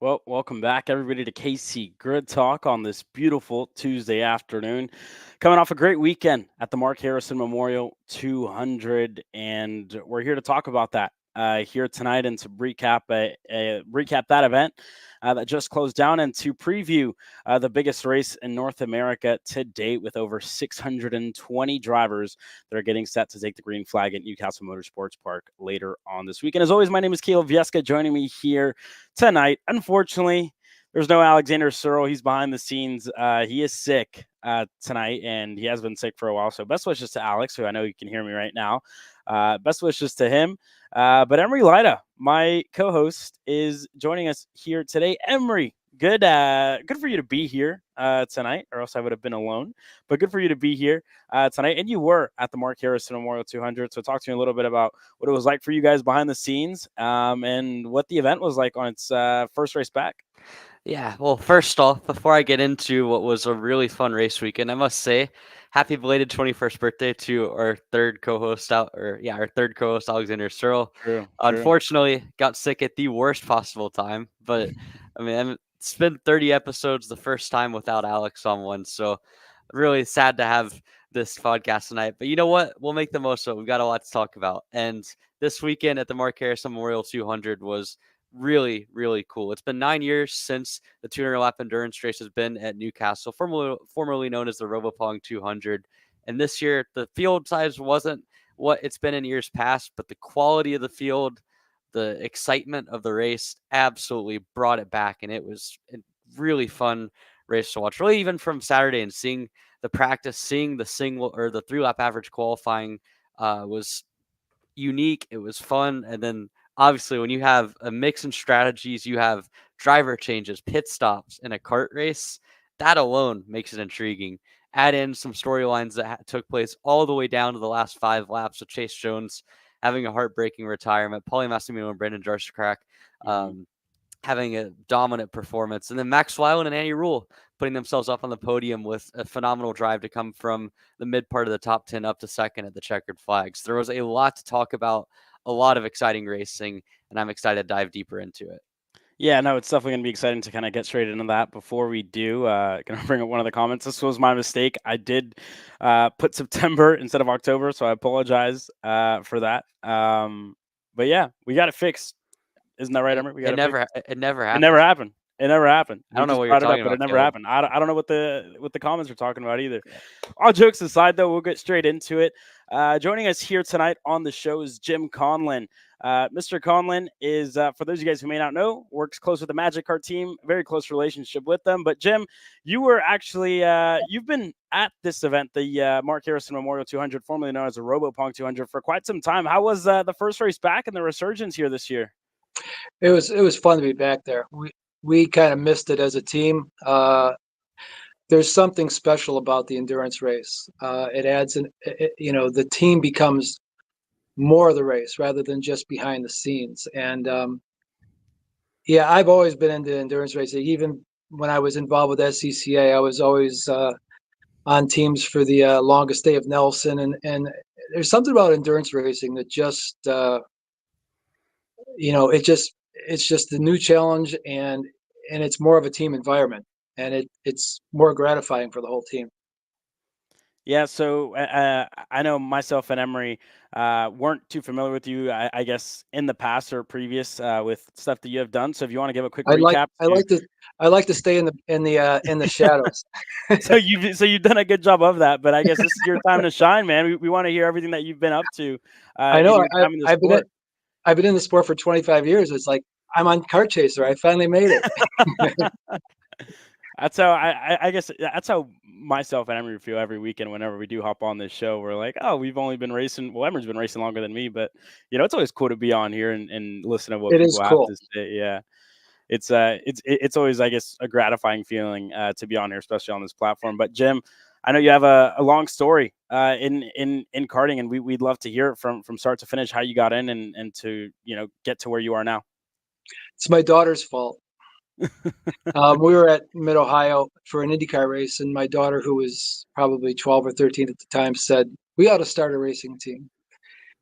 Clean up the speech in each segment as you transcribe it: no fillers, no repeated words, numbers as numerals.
Well, welcome back, everybody, to KC Grid Talk on this beautiful Tuesday afternoon. Coming off a great weekend at the Mark Harrison Memorial 200, and we're here to talk about that here tonight and to recap that event that just closed down and to preview the biggest race in North America to date, with over 620 drivers that are getting set to take the green flag at Newcastle Motorsports Park later on this weekend. As always, my name is Keel Vieska, joining me here tonight. Unfortunately, there's no Alexander Searle. He's behind the scenes. He is sick tonight, and he has been sick for a while. So best wishes to Alex, who I know you can hear me right now. Best wishes to him. But Emery Lida, my co-host, is joining us here today. Emery, good for you to be here tonight, or else I would have been alone. But good for you to be here tonight. And you were at the Mark Harrison Memorial 200. So talk to me a little bit about what it was like for you guys behind the scenes, and what the event was like on its first race back. Yeah, well, first off, before I get into what was a really fun race weekend, I must say, happy belated 21st birthday to our third co-host Alexander Searle. True. Unfortunately, got sick at the worst possible time, but I mean, it's been 30 episodes the first time without Alex on one, so really sad to have this podcast tonight. But you know what? We'll make the most of it. We've got a lot to talk about. And this weekend at the Mark Harrison Memorial 200 was really, really cool. It's been 9 years since the 200 lap endurance race has been at Newcastle, formerly known as the Robopong 200. And this year, the field size wasn't what it's been in years past, but the quality of the field, the excitement of the race absolutely brought it back. And it was a really fun race to watch, really, even from Saturday, and seeing the practice, seeing the single or the 3 lap average qualifying was unique. It was fun. And then obviously when you have a mix in strategies, you have driver changes, pit stops in a kart race, that alone makes it intriguing. Add in some storylines that took place all the way down to the last 5 laps with Chase Jones having a heartbreaking retirement, Paulie Massimino and Brendan Jarstrak having a dominant performance, and then Max Weiland and Andy Rule putting themselves up on the podium with a phenomenal drive to come from the mid part of the top 10 up to second at the checkered flags. There was a lot to talk about, a lot of exciting racing, and I'm excited to dive deeper into it. Yeah, no, it's definitely going to be exciting to kind of get straight into that. Before we do, going to bring up one of the comments. This was my mistake. I did put September instead of October, so I apologize for that. But yeah, we got it fixed. Isn't that right, Emery? We got It it never, fixed. it never It happened. never happened. It never happened. I We don't know just what you're brought it up, talking but it about, never Caleb. happened. I don't know what the comments are talking about either. All jokes aside, though, we'll get straight into it. Joining us here tonight on the show is Jim Conlin. Mr. Conlin is, for those of you guys who may not know, works close with the Magik Kart team, very close relationship with them. But Jim, you were actually, you've been at this event, the Mark Harrison Memorial 200, formerly known as the Robopong 200, for quite some time. How was the first race back and the resurgence here this year? It was fun to be back there. We kind of missed it as a team. There's something special about the endurance race. It adds the team becomes more of the race rather than just behind the scenes. And yeah, I've always been into endurance racing. Even when I was involved with SCCA, I was always on teams for the longest day of Nelson. And there's something about endurance racing that just it's just a new challenge, and it's more of a team environment, and it's more gratifying for the whole team. Yeah, so I know myself and Emery weren't too familiar with you, I guess, in the past or previous with stuff that you have done. So if you want to give a quick I like recap, I like to I like to stay in the shadows. so you've done a good job of that. But I guess this is your time to shine, man. We want to hear everything that you've been up to I in know your time in the sport. I've been in the sport for 25 years. It's like I'm on Kart Chaser. I finally made it. That's how I guess that's how myself and Emery feel every weekend whenever we do hop on this show. We're like, oh, we've only been racing. Well, Emery's been racing longer than me, but it's always cool to be on here and listen to what It is people have cool. to say. Yeah, it's always, I guess, a gratifying feeling to be on here, especially on this platform. But Jim, I know you have a long story in karting, and we'd love to hear it from start to finish, how you got in and to get to where you are now. It's my daughter's fault. We were at Mid Ohio for an IndyCar race, and my daughter, who was probably 12 or 13 at the time, said we ought to start a racing team.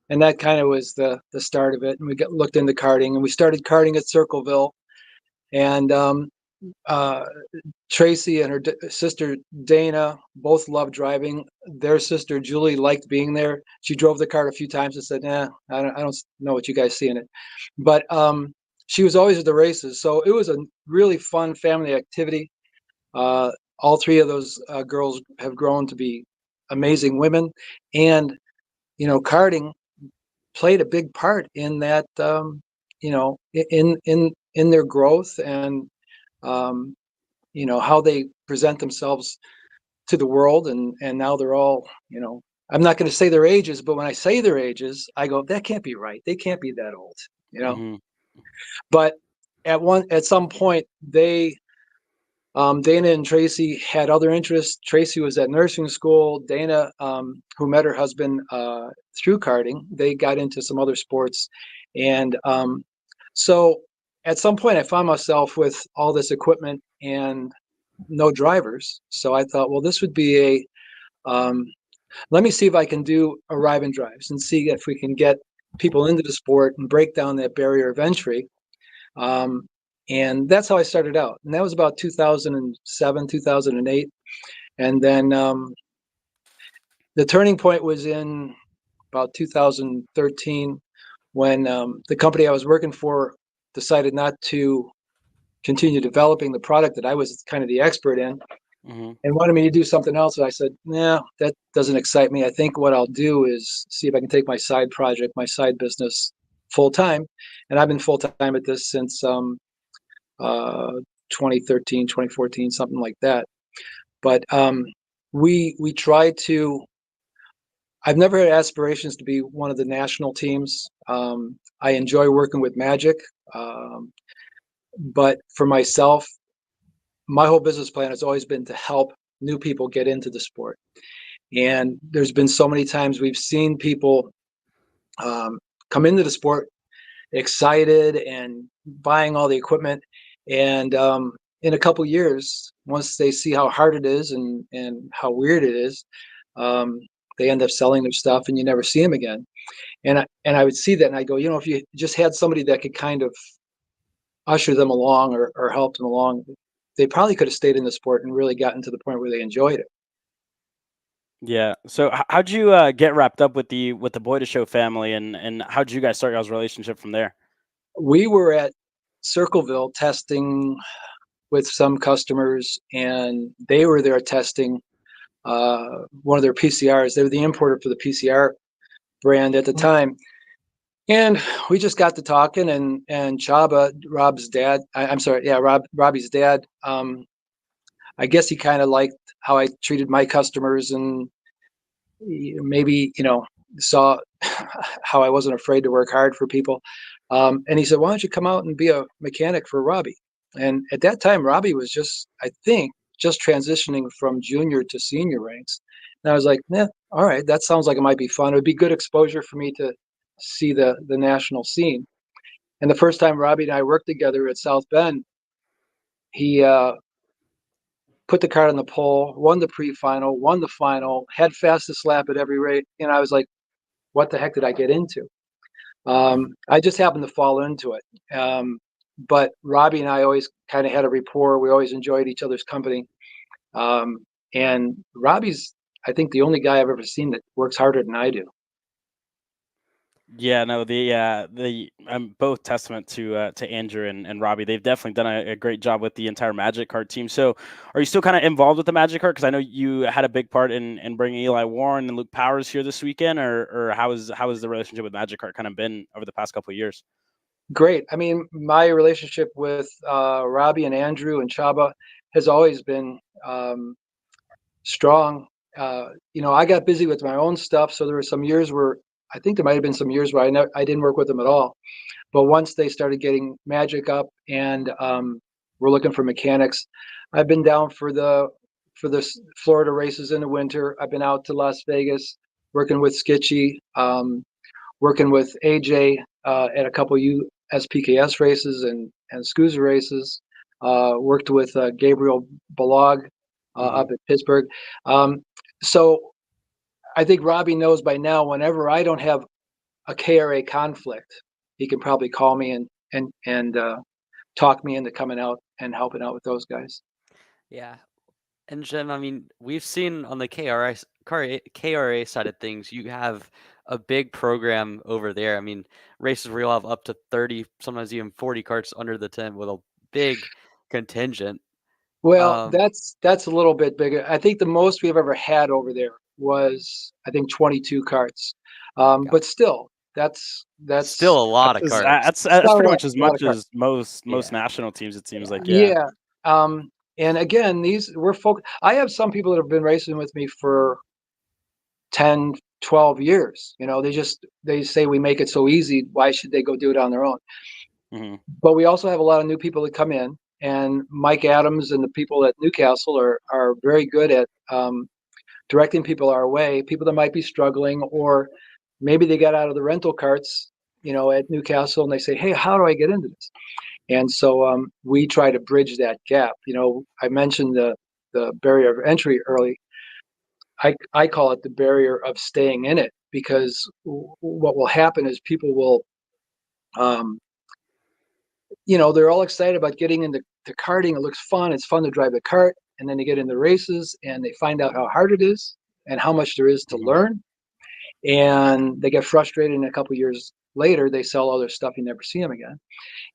And that kind of was the start of it. And we looked into karting, and we started karting at Circleville. And uh, Tracy and her sister Dana both loved driving. Their sister Julie liked being there. She drove the kart a few times and said, "Nah, I don't know what you guys see in it." But she was always at the races, so it was a really fun family activity. Uh, all three of those girls have grown to be amazing women, and karting played a big part in that. In their growth and um, how they present themselves to the world, and now they're all, I'm not going to say their ages, but when I say their ages, I go, that can't be right, they can't be that old. Hmm. But at some point, Dana and Tracy had other interests. Tracy was at nursing school. Dana, who met her husband through karting, they got into some other sports. And so at some point, I found myself with all this equipment and no drivers. So I thought, well, this would be let me see if I can do arrive and drives and see if we can get people into the sport and break down that barrier of entry. Um, and that's how I started out. And that was about 2007, 2008. And then the turning point was in about 2013 when the company I was working for decided not to continue developing the product that I was kind of the expert in, Hmm. and wanted me to do something else. And I said, "Nah, that doesn't excite me. I think what I'll do is see if I can take my side project, my side business, full time." And I've been full time at this since uh, 2013, 2014, something like that. But we try to. I've never had aspirations to be one of the national teams. I enjoy working with Magik, um, but for myself, my whole business plan has always been to help new people get into the sport. And there's been so many times we've seen people come into the sport excited and buying all the equipment. And in a couple years, once they see how hard it is and how weird it is, um, they end up selling their stuff and you never see them again. And I would see that and I go, if you just had somebody that could kind of usher them along or help them along, they probably could have stayed in the sport and really gotten to the point where they enjoyed it. Yeah. So how'd you get wrapped up with the Boy to Show family, and how'd you guys start y'all's relationship from there? We were at Circleville testing with some customers, and they were there testing one of their PCRs. They were the importer for the PCR brand at the time. And we just got to talking, and Chaba, Rob's dad, I'm sorry, yeah, Robbie's dad, I guess he kind of liked how I treated my customers, and maybe, saw how I wasn't afraid to work hard for people. And he said, "Why don't you come out and be a mechanic for Robbie?" And at that time, Robbie was just, I think, just transitioning from junior to senior ranks. And I was like, "Yeah, all right, that sounds like it might be fun. It would be good exposure for me to see the national scene." And the first time Robbie and I worked together at South Bend, he put the car on the pole, won the pre-final, won the final, had fastest lap at every race. And I was like, what the heck did I get into? I just happened to fall into it. But Robbie and I always kind of had a rapport. We always enjoyed each other's company. Um, and Robbie's, I think, the only guy I've ever seen that works harder than I do. Yeah, no, the both testament to Andrew and Robbie. They've definitely done a great job with the entire Magik Kart team. So, are you still kind of involved with the Magik Kart? Because I know you had a big part in bringing Eli Warren and Luke Powers here this weekend. Or how is the relationship with Magik Kart kind of been over the past couple of years? Great. I mean, my relationship with Robbie and Andrew and Chaba has always been strong. I got busy with my own stuff, so there were some years where I think there might have been some years where I didn't work with them at all. But once they started getting Magik up and we're looking for mechanics, I've been down for the Florida races in the winter. I've been out to Las Vegas working with Skitchy, working with AJ at a couple USPKS races and SCUSA races. Worked with Gabriel Balog Hmm. up at Pittsburgh. Um, so I think Robbie knows by now whenever I don't have a KRA conflict, he can probably call me and talk me into coming out and helping out with those guys. Yeah. And Jim, I mean, we've seen on the KRA side of things, you have a big program over there. I mean, races where you'll have up to 30, sometimes even 40 carts under the tent with a big contingent. Well, Um, that's a little bit bigger. I think the most we've ever had over there was, I think, 22 carts. got But still, that's still a lot of carts. That's not pretty much a lot as of carts. most Yeah. national teams. It seems like, yeah. Yeah. And again, I have some people that have been racing with me for 10, 12 years. They say we make it so easy. Why should they go do it on their own? Hmm. But we also have a lot of new people that come in, and Mike Adams and the people at Newcastle are very good at directing people our way, people that might be struggling, or maybe they got out of the rental carts, at Newcastle, and they say, "Hey, how do I get into this?" And so we try to bridge that gap. I mentioned the barrier of entry early. I call it the barrier of staying in it, because what will happen is people will, um, they're all excited about getting into karting. It looks fun. It's fun to drive the kart. And then they get in the races and they find out how hard it is and how much there is to Hmm. learn. And they get frustrated. And a couple of years later, they sell all their stuff. You never see them again.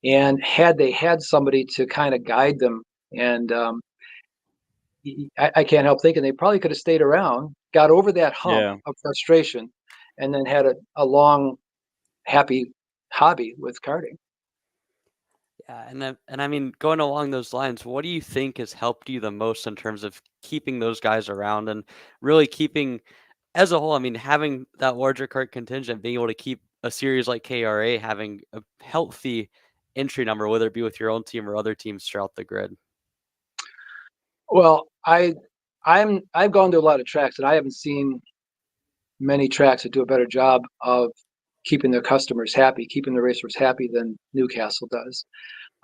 And had they had somebody to kind of guide them, and I can't help thinking they probably could have stayed around, got over that hump Yeah. of frustration, and then had a long, happy hobby with karting. Yeah, and I mean, going along those lines, what do you think has helped you the most in terms of keeping those guys around and really keeping, as a whole, I mean, having that larger cart contingent, being able to keep a series like KRA having a healthy entry number, whether it be with your own team or other teams throughout the grid? Well, I've gone to a lot of tracks, and I haven't seen many tracks that do a better job of keeping their customers happy, keeping the racers happy than Newcastle does.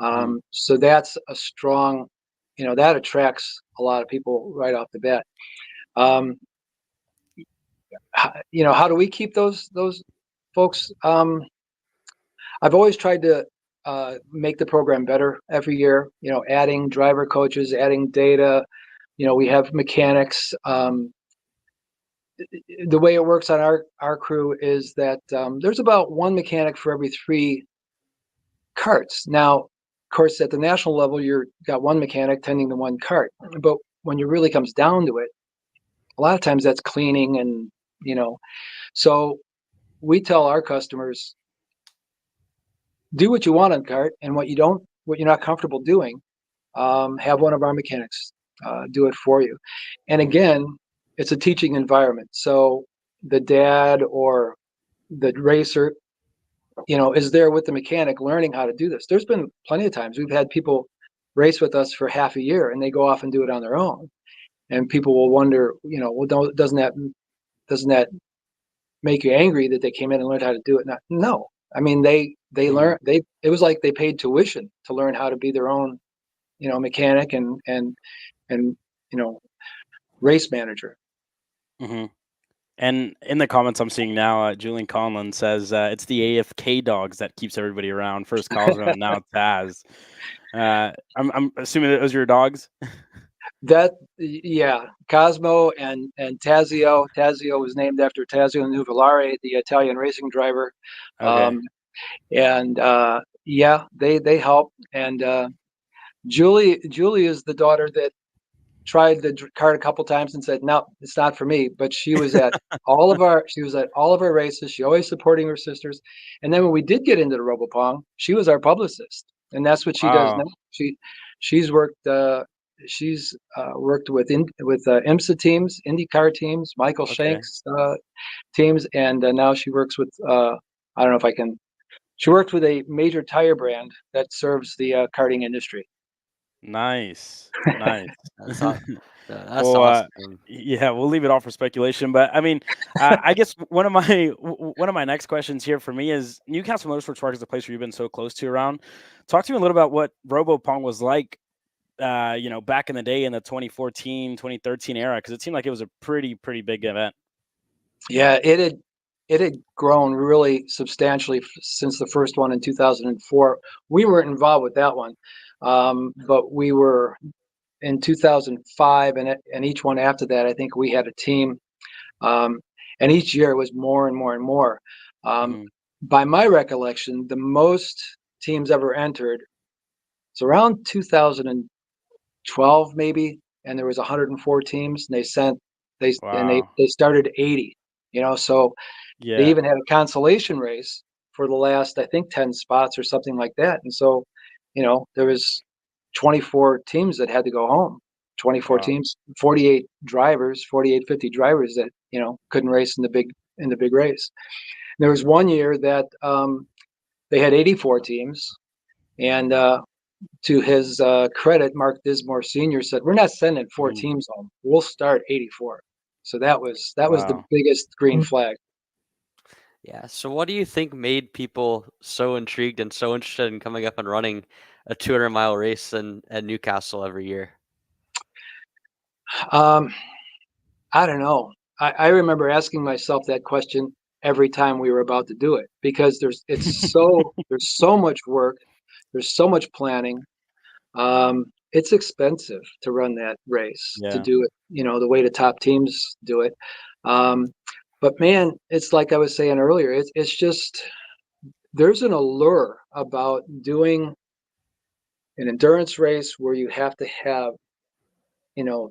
Hmm. So that's a strong, that attracts a lot of people right off the bat. Um, how do we keep those folks? I've always tried to make the program better every year. Adding driver coaches, adding data. We have mechanics. The way it works on our crew is that there's about one mechanic for every 3 carts. Now, of course, at the national level, you're got one mechanic tending to one cart. But when it really comes down to it, a lot of times that's cleaning, and so we tell our customers, do what you want on cart, and what you're not comfortable doing, have one of our mechanics do it for you. And again, it's a teaching environment. So the dad or the racer, is there with the mechanic learning how to do this. There's been plenty of times we've had people race with us for half a year and they go off and do it on their own. And people will wonder, well, doesn't that make you angry that they came in and learned how to do it? No. I mean, they Hmm. learn it was like they paid tuition to learn how to be their own, mechanic and race manager. Hmm. And in the comments I'm seeing now, Julian Conlin says it's the AFK dogs that keeps everybody around. First Cosmo, now Taz. I'm assuming it was your dogs. Yeah, Cosmo and Tazio. Tazio was named after Tazio Nuvolare, the Italian racing driver. Okay. Um, and yeah, they help. And Julie is the daughter that tried the cart a couple times and said, "No, it's not for me." But she was at all of our races. She always supporting her sisters. And then when we did get into the Robopong, she was our publicist, and that's what she does now. Wow. She's worked. Worked with IMSA teams, IndyCar teams, Michael Okay. Shanks teams, and now she works with. I don't know if I can. She worked with a major tire brand that serves the karting industry. Nice. Nice. That's aw- that's Well, awesome. yeah, we'll leave it all for speculation. But I mean, I guess one of my next questions here for me is Newcastle Motorsports Park is a place where you've been so close to around. Talk to me a little about what RoboPong was like, back in the day in the 2014, 2013 era, because it seemed like it was a pretty big event. Yeah, it had. it had grown really substantially since the first one in 2004. We weren't involved with that one, but we were in 2005, and each one after that, I think we had a team, um, and each year it was more and more and more. Um, Mhm. by my recollection, the most teams ever entered, it's around 2012 maybe, and there was 104 teams, and Wow. they started 80. So they Yeah. even had a consolation race for the last, I think, 10 spots or something like that. And so, there was 24 teams that had to go home. 24 Wow. teams, 48 drivers, 48, 50 drivers that, couldn't race in the big race. There was one year that they had 84 teams, and to his credit, Mark Dismore Sr. said, "We're not sending four Mhm. teams home. We'll start 84." So that was the Wow. biggest green flag. Yeah. So what do you think made people so intrigued and so interested in coming up and running a 200-mile race at Newcastle every year? Um, I don't know. I remember asking myself that question every time we were about to do it, because there's so much work, there's so much planning. It's expensive to run that race, to Yeah. do it, the way the top teams do it. Um, but man, it's like I was saying earlier, it's just, there's an allure about doing an endurance race where you have to have, you know,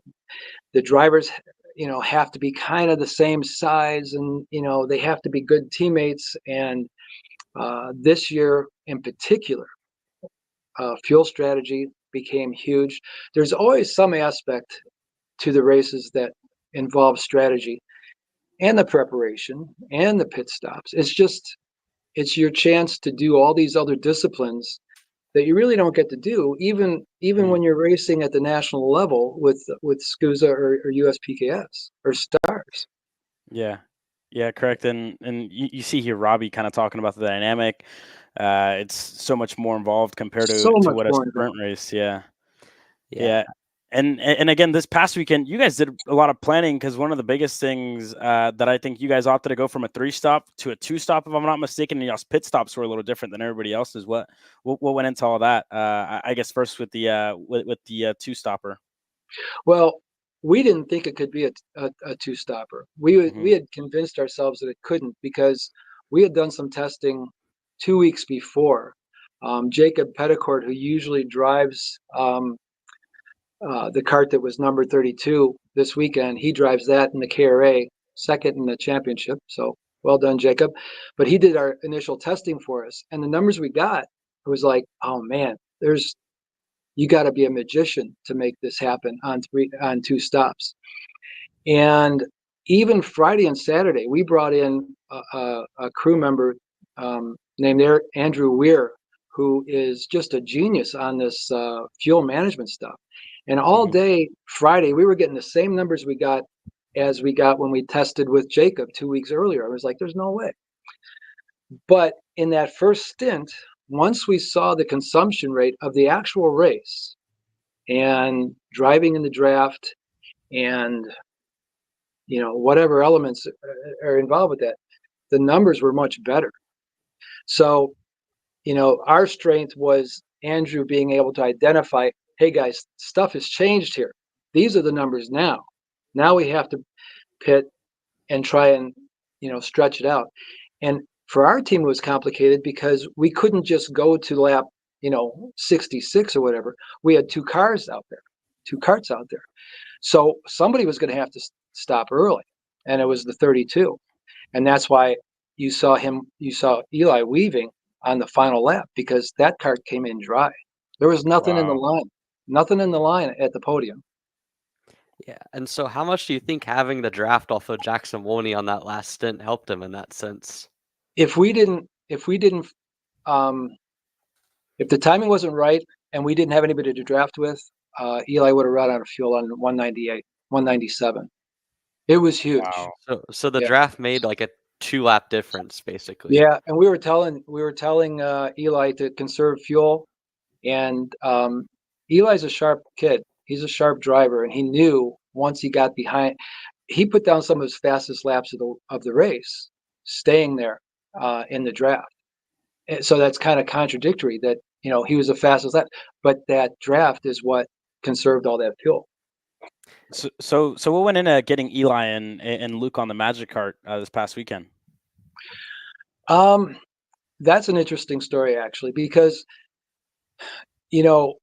the drivers, have to be kind of the same size, and they have to be good teammates. And this year in particular, fuel strategy became huge. There's always some aspect to the races that involve strategy and the preparation and the pit stops. It's your chance to do all these other disciplines that you really don't get to do, even Mhm. when you're racing at the national level with SCUSA or USPKS or stars. Yeah. Yeah, correct. And you see here Robbie kind of talking about the dynamic. It's so much more involved compared So to much what a more sprint involved. race. Yeah. Yeah. Yeah. And again, this past weekend, you guys did a lot of planning, because one of the biggest things that I think you guys opted to go from a 3-stop to a 2-stop, if I'm not mistaken, and y'all's pit stops were a little different than everybody else's. What went into all that? I guess first with the 2-stopper. Well, we didn't think it could be a two stopper. We Hmm. had convinced ourselves that it couldn't, because we had done some testing 2 weeks before. Jacob Petticourt, who usually drives the kart that was number 32 this weekend, he drives that in the KRA, second in the championship. So well done, Jacob. But he did our initial testing for us, and the numbers we got, it was like, oh man, you got to be a magician to make this happen on two stops. And even Friday and Saturday, we brought in a crew member named Andrew Weir, who is just a genius on this fuel management stuff. And all Hmm. day Friday, we were getting the same numbers as we got when we tested with Jacob 2 weeks earlier. I was like, there's no way. But in that first stint, once we saw the consumption rate of the actual race and driving in the draft and whatever elements are involved with that, the numbers were much better. So our strength was Andrew being able to identify, hey guys, stuff has changed here. These are the numbers now we have to pit and try and stretch it out. And for our team, it was complicated because we couldn't just go to lap 66 or whatever. We had two cars out there, two carts out there. So somebody was going to have to stop early, and it was the 32. And that's why you saw Eli weaving on the final lap, because that cart came in dry. There was Wow. nothing in the line at the podium. Yeah. And so how much do you think having the draft off of Jackson Woney on that last stint helped him in that sense? If we didn't, um, if the timing wasn't right and we didn't have anybody to draft with, Eli would have run out of fuel on 198, 197. It was huge. Wow. So the Yeah. draft made like a 2-lap difference basically. Yeah, and we were telling Eli to conserve fuel, and Eli's a sharp kid. He's a sharp driver, and he knew once he got behind, he put down some of his fastest laps of the race. staying there in the draft. And so that's kind of contradictory that, he was the fastest lap, but that draft is what conserved all that fuel. So what went into getting Eli and Luke on the Magik Kart this past weekend? That's an interesting story, actually, because, you know,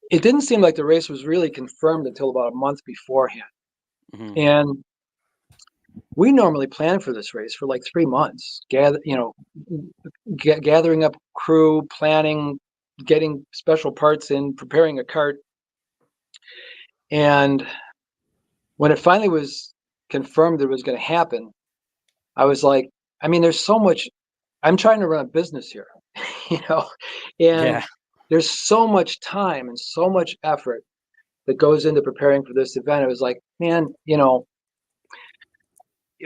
it didn't seem like the race was really confirmed until about a month beforehand. Mm-hmm. And we normally plan for this race for like 3 months, gathering up crew, planning, getting special parts in, preparing a kart. And when it finally was confirmed that it was going to happen, I was like, I mean, there's so much. I'm trying to run a business here, you know, and Yeah. there's so much time and so much effort that goes into preparing for this event. It was like, man,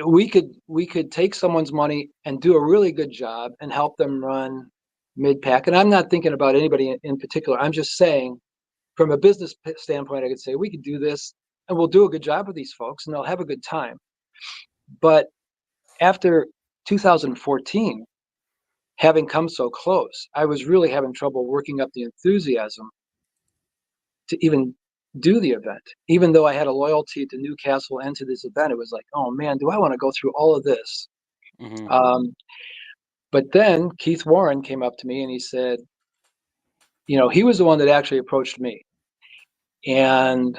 we could take someone's money and do a really good job and help them run mid pack. And I'm not thinking about anybody in particular. I'm just saying, from a business standpoint, I could say we could do this and we'll do a good job with these folks and they'll have a good time. But after 2014, having come so close, I was really having trouble working up the enthusiasm to even do the event. Even though I had a loyalty to Newcastle and to this event, it was like, oh man, do I want to go through all of this? Mm-hmm. But then Keith Warren came up to me and he said, he was the one that actually approached me. And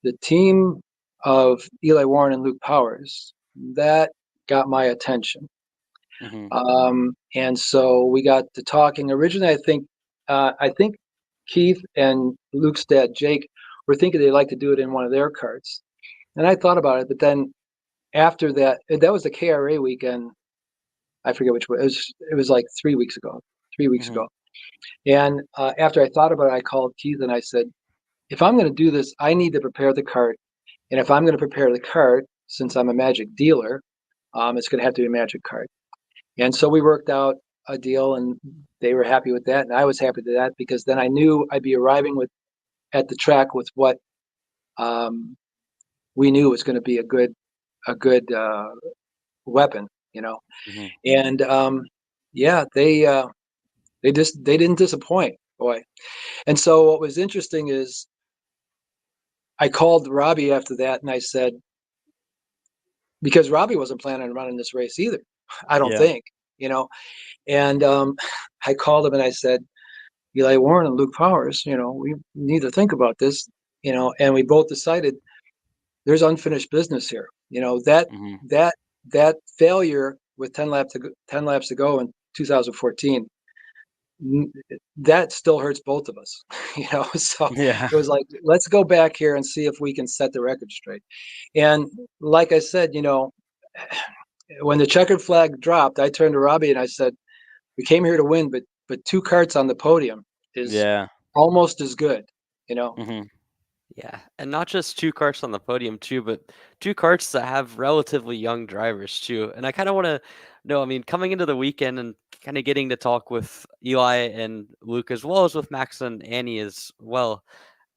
the team of Eli Warren and Luke Powers, that got my attention. Mm-hmm. And so we got to talking. Originally, I think Keith and Luke's dad, Jake, were thinking they'd like to do it in one of their karts. And I thought about it, but then after that was the KRA weekend. I forget which one. It was like 3 weeks ago. 3 weeks Mm-hmm. ago. And after I thought about it, I called Keith and I said, if I'm going to do this, I need to prepare the kart. And if I'm going to prepare the kart, since I'm a Magik dealer, it's going to have to be a Magik kart. And so we worked out a deal, and they were happy with that, and I was happy with that because then I knew I'd be arriving at the track with what we knew was going to be a good weapon, Mm-hmm. And yeah, they didn't disappoint, boy. And so what was interesting is I called Robbie after that, and I said, because Robbie wasn't planning on running this race either, I don't Yeah. think, you know. And I called him and I said, Eli Warren and Luke Powers, we need to think about this, and we both decided there's unfinished business here. That Mm-hmm. that that failure with 10 laps to go in 2014, that still hurts both of us, So Yeah. it was like, let's go back here and see if we can set the record straight. And like I said, when the checkered flag dropped, I turned to Robbie and I said, we came here to win, but 2 karts on the podium is Yeah. almost as good, you know. Mm-hmm. Yeah, and not just 2 karts on the podium too, but 2 karts that have relatively young drivers too. And I kind of want to know, I mean, coming into the weekend and kind of getting to talk with Eli and Luke as well as with Max and Annie as well,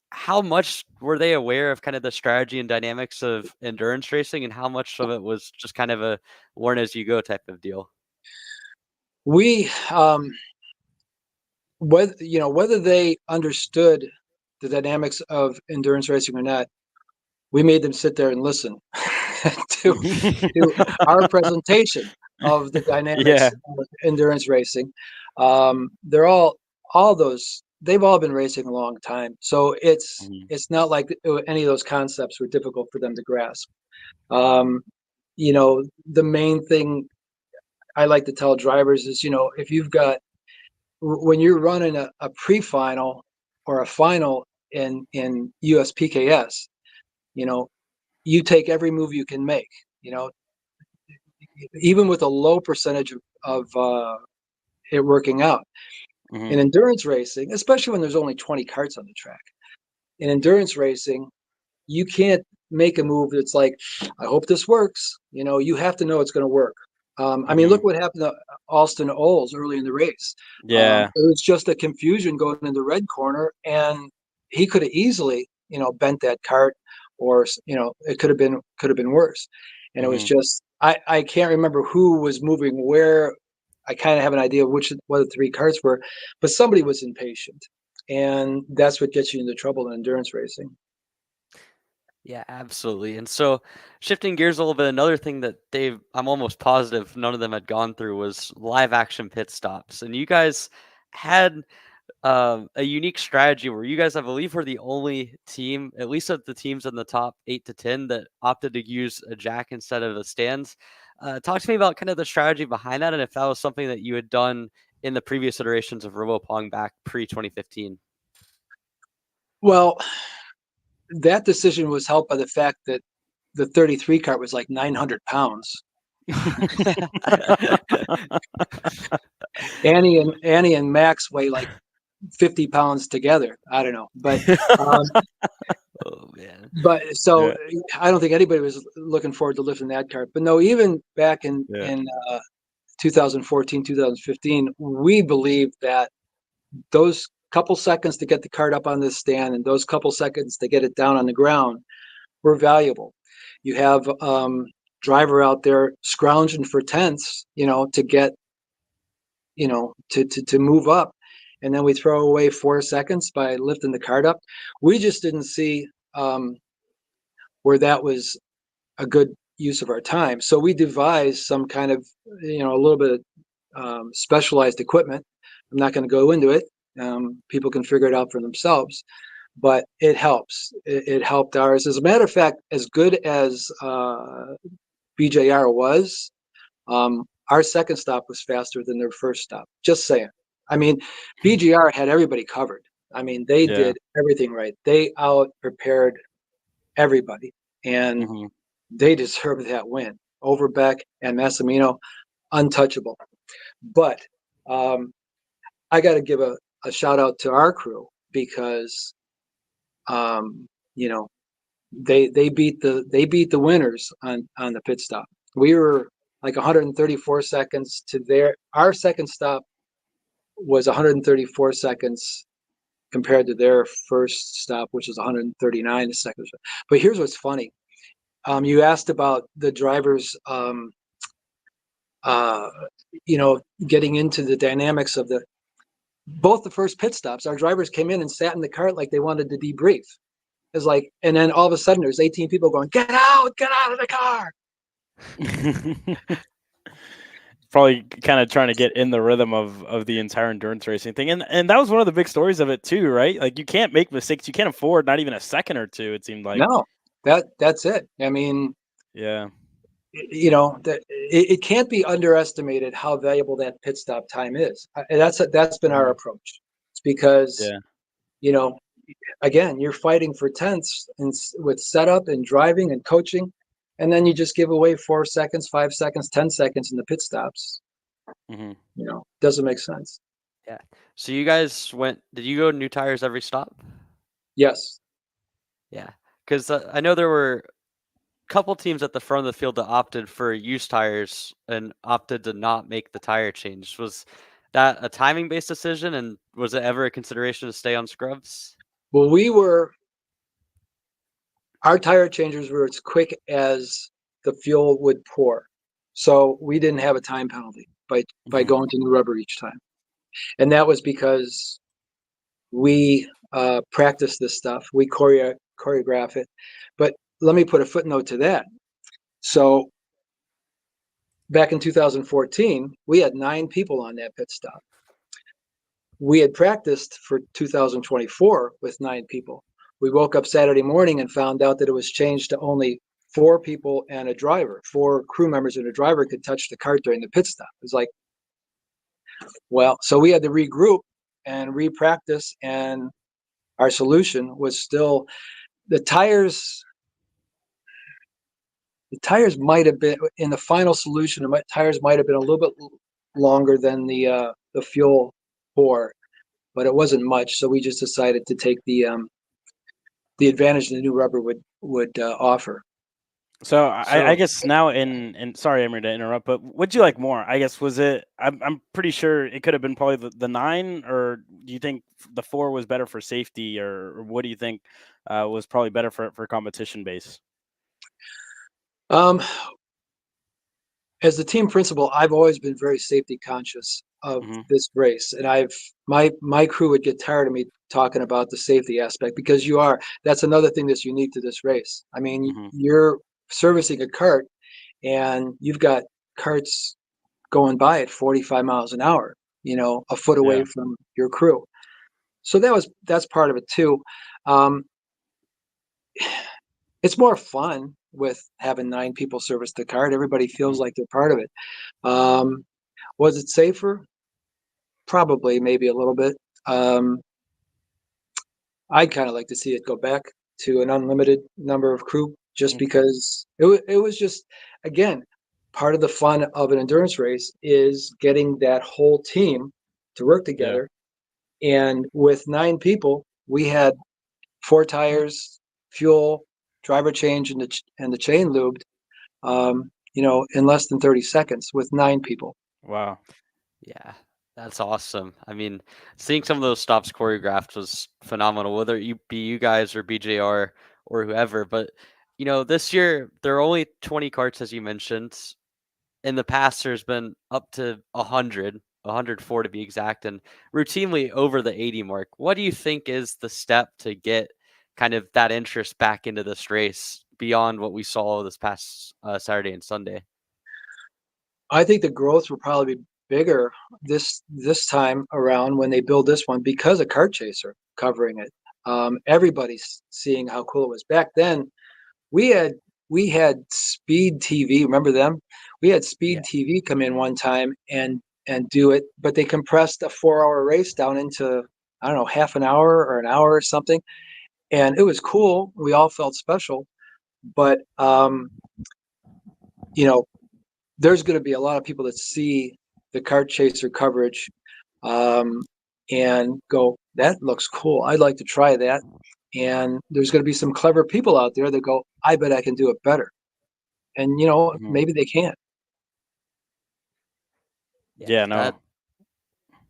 how much were they aware of kind of the strategy and dynamics of endurance racing, and how much of it was just kind of a learn as you go type of deal? We whether they understood the dynamics of endurance racing or not, we made them sit there and listen to our presentation of the dynamics Yeah. of endurance racing. They're all those, they've all been racing a long time, so it's Mm-hmm. it's not like any of those concepts were difficult for them to grasp. The main thing I like to tell drivers is, if you've got, when you're running a pre-final or a final in USPKS, you know, you take every move you can make. You know, even with a low percentage of it working out. Mm-hmm. In endurance racing, especially when there's only 20 karts on the track, in endurance racing, you can't make a move that's like, I hope this works. You have to know it's going to work. I mean, Mm-hmm. look what happened to Alston Oles early in the race. Yeah. It was just a confusion going in the red corner, and he could have easily, bent that cart, or it could have been worse. And it was Mm-hmm. just I can't remember who was moving where. I kind of have an idea of what the three cars were, but somebody was impatient, and that's what gets you into trouble in endurance racing. Yeah, absolutely. And so shifting gears a little bit, another thing that I'm almost positive none of them had gone through was live action pit stops. And you guys had a unique strategy where you guys, I believe, were the only team, at least of the teams in the top 8 to 10, that opted to use a jack instead of a stand. Talk to me about kind of the strategy behind that, and if that was something that you had done in the previous iterations of RoboPong back pre 2015. Well, that decision was helped by the fact that the 33 cart was like 900 pounds. Annie and Max weigh like 50 pounds together. I don't know, um, Oh man. but so Yeah. I don't think anybody was looking forward to lifting that cart. But no, even back in Yeah. 2014, 2015, we believed that those couple seconds to get the cart up on the stand and those couple seconds to get it down on the ground were valuable. You have driver out there scrounging for tenths, to get, to move up, and then we throw away 4 seconds by lifting the cart up. We just didn't see where that was a good use of our time, so we devised some kind of, a little bit of specialized equipment. I'm not going to go into it. People can figure it out for themselves, but it helps. It helped ours. As a matter of fact, as good as BJR was, our second stop was faster than their first stop. Just saying. I mean, BGR had everybody covered. I mean, they Yeah. did everything right. They out prepared everybody, and Mhm. they deserved that win over Beck and Massimino, untouchable. But I got to give a shout out to our crew because um, you know they beat the winners on the pit stop. We were like 134 seconds to our second stop was 134 seconds compared to their first stop, which is 139 seconds. But here's what's funny. You asked about the drivers, uh, getting into the dynamics of both the first pit stops. Our drivers came in and sat in the cart like they wanted to debrief. It's like, and then all of a sudden there's 18 people going, get out of the car. Probably kind of trying to get in the rhythm of the entire endurance racing thing. And that was one of the big stories of it too, right? Like you can't make mistakes. You can't afford not even a second or two, it seemed like. No, that's it. I mean, Yeah. that it can't be underestimated how valuable that pit stop time is. That's been our Mhm. approach. It's because, Yeah. you know, again, you're fighting for tenths with setup and driving and coaching, and then you just give away 4 seconds, 5 seconds, 10 seconds in the pit stops. Mhm. Doesn't make sense. Yeah. So you guys did you go new tires every stop? Yes. Yeah. Because I know there were a couple teams at the front of the field that opted for used tires and opted to not make the tire change. Was that a timing based decision? And was it ever a consideration to stay on scrubs? Well, our tire changers were as quick as the fuel would pour. So we didn't have a time penalty by Mhm. going to new rubber each time. And that was because we practice this stuff, we choreograph it. But let me put a footnote to that. So back in 2014, we had 9 people on that pit stop. We had practiced for 2024 with 9 people. We woke up Saturday morning and found out that it was changed to only 4 people and a driver. 4 crew members and a driver could touch the cart during the pit stop. It was like, well, so we had to regroup and re-practice, and our solution was still the tires. The tires might have been in the final solution. The tires might have been a little bit longer than the fuel pour, but it wasn't much. So we just decided to take the advantage the new rubber would offer. So I So guess now in sorry, Amir, to interrupt, but what'd you like more? I guess was it? I'm pretty sure it could have been probably the 9, or do you think the 4 was better for safety, or what do you think was probably better for competition base? Um, as the team principal, I've always been very safety conscious of Hmm. this race, and my crew would get tired of me talking about the safety aspect because that's another thing that's unique to this race. I mean, Hmm. you're servicing a kart, and you've got carts going by at 45 miles an hour, a foot away Yeah. from your crew. So that's part of it too. Um, it's more fun with having 9 people service the kart. Everybody Hmm. feels like they're part of it. Um, was it safer? Probably, maybe a little bit. Um, I'd kind of like to see it go back to an unlimited number of crew, just Okay. because it was just, again, part of the fun of an endurance race is getting that whole team to work Yeah. together. And with 9 people, we had 4 tires, fuel, driver change, and the chain lubed, in less than 30 seconds with 9 people. Wow. Yeah, that's awesome. I mean, seeing some of those stops choreographed was phenomenal, whether you be you guys or BJR or whoever. But this year there are only 20 carts, as you mentioned. In the past, there's been up to 100, 104 to be exact, and routinely over the 80 mark. What do you think is the step to get kind of that interest back into this race beyond what we saw this past Saturday and Sunday? I think the growth will probably be bigger this time around when they build this one because of Kart Chaser covering it. Everybody's seeing how cool it was. Back then, we had we had Speed TV. Remember them? We had Yeah. Speed TV come in one time and do it, but they compressed a 4-hour race down into, I don't know, half an hour or an hour or something, and it was cool. We all felt special, but you know, there's going to be a lot of people that see the Kart Chaser coverage um, and go, that looks cool. I'd like to try that. And there's going to be some clever people out there that go, I bet I can do it better. And, Hmm. maybe they can. Yeah, Yeah. No.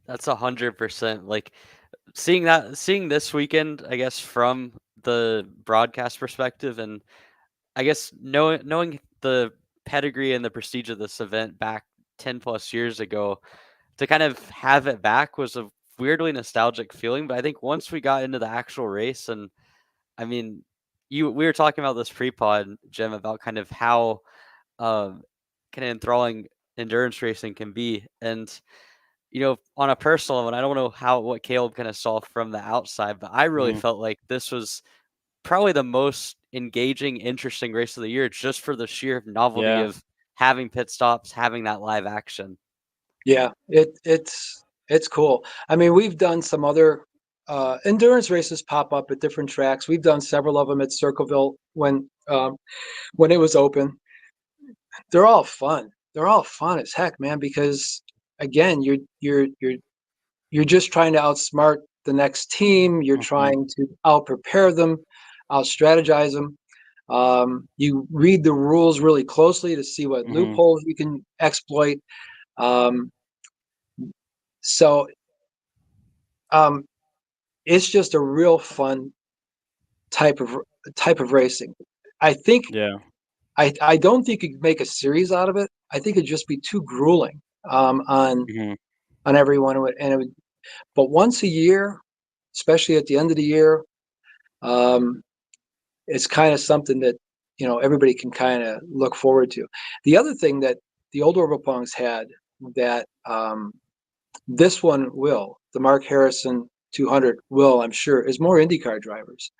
that's 100%. Like seeing this weekend, I guess from the broadcast perspective, and I guess knowing the pedigree and the prestige of this event back 10 plus years ago, to kind of have it back was a weirdly nostalgic feeling. But I think once we got into the actual race, and I mean, we were talking about this pre-pod, Jim, about kind of how um, kind of enthralling endurance racing can be, and on a personal level, and I don't know what Caleb kind of saw from the outside, but I really Hmm. felt like this was probably the most engaging, interesting race of the year, just for the sheer novelty Yeah. of having pit stops, having that live action. Yeah, it's cool. I mean, we've done some other endurance races pop up at different tracks. We've done several of them at Circleville when it was open. They're all fun. They're all fun as heck, man, because again, you're just trying to outsmart the next team. You're Hmm. trying to out prepare them, out strategize them. You read the rules really closely to see what Hmm. loopholes you can exploit. Um, so um, it's just a real fun type of type of racing. I think Yeah. I don't think you could make a series out of it. I think it'd just be too grueling Hmm. on everyone, but once a year, especially at the end of the year, um, it's kind of something that everybody can kind of look forward to. The other thing that the old Overpungs had that this one will, the Mark Harrison 200 will, I'm sure, is more IndyCar drivers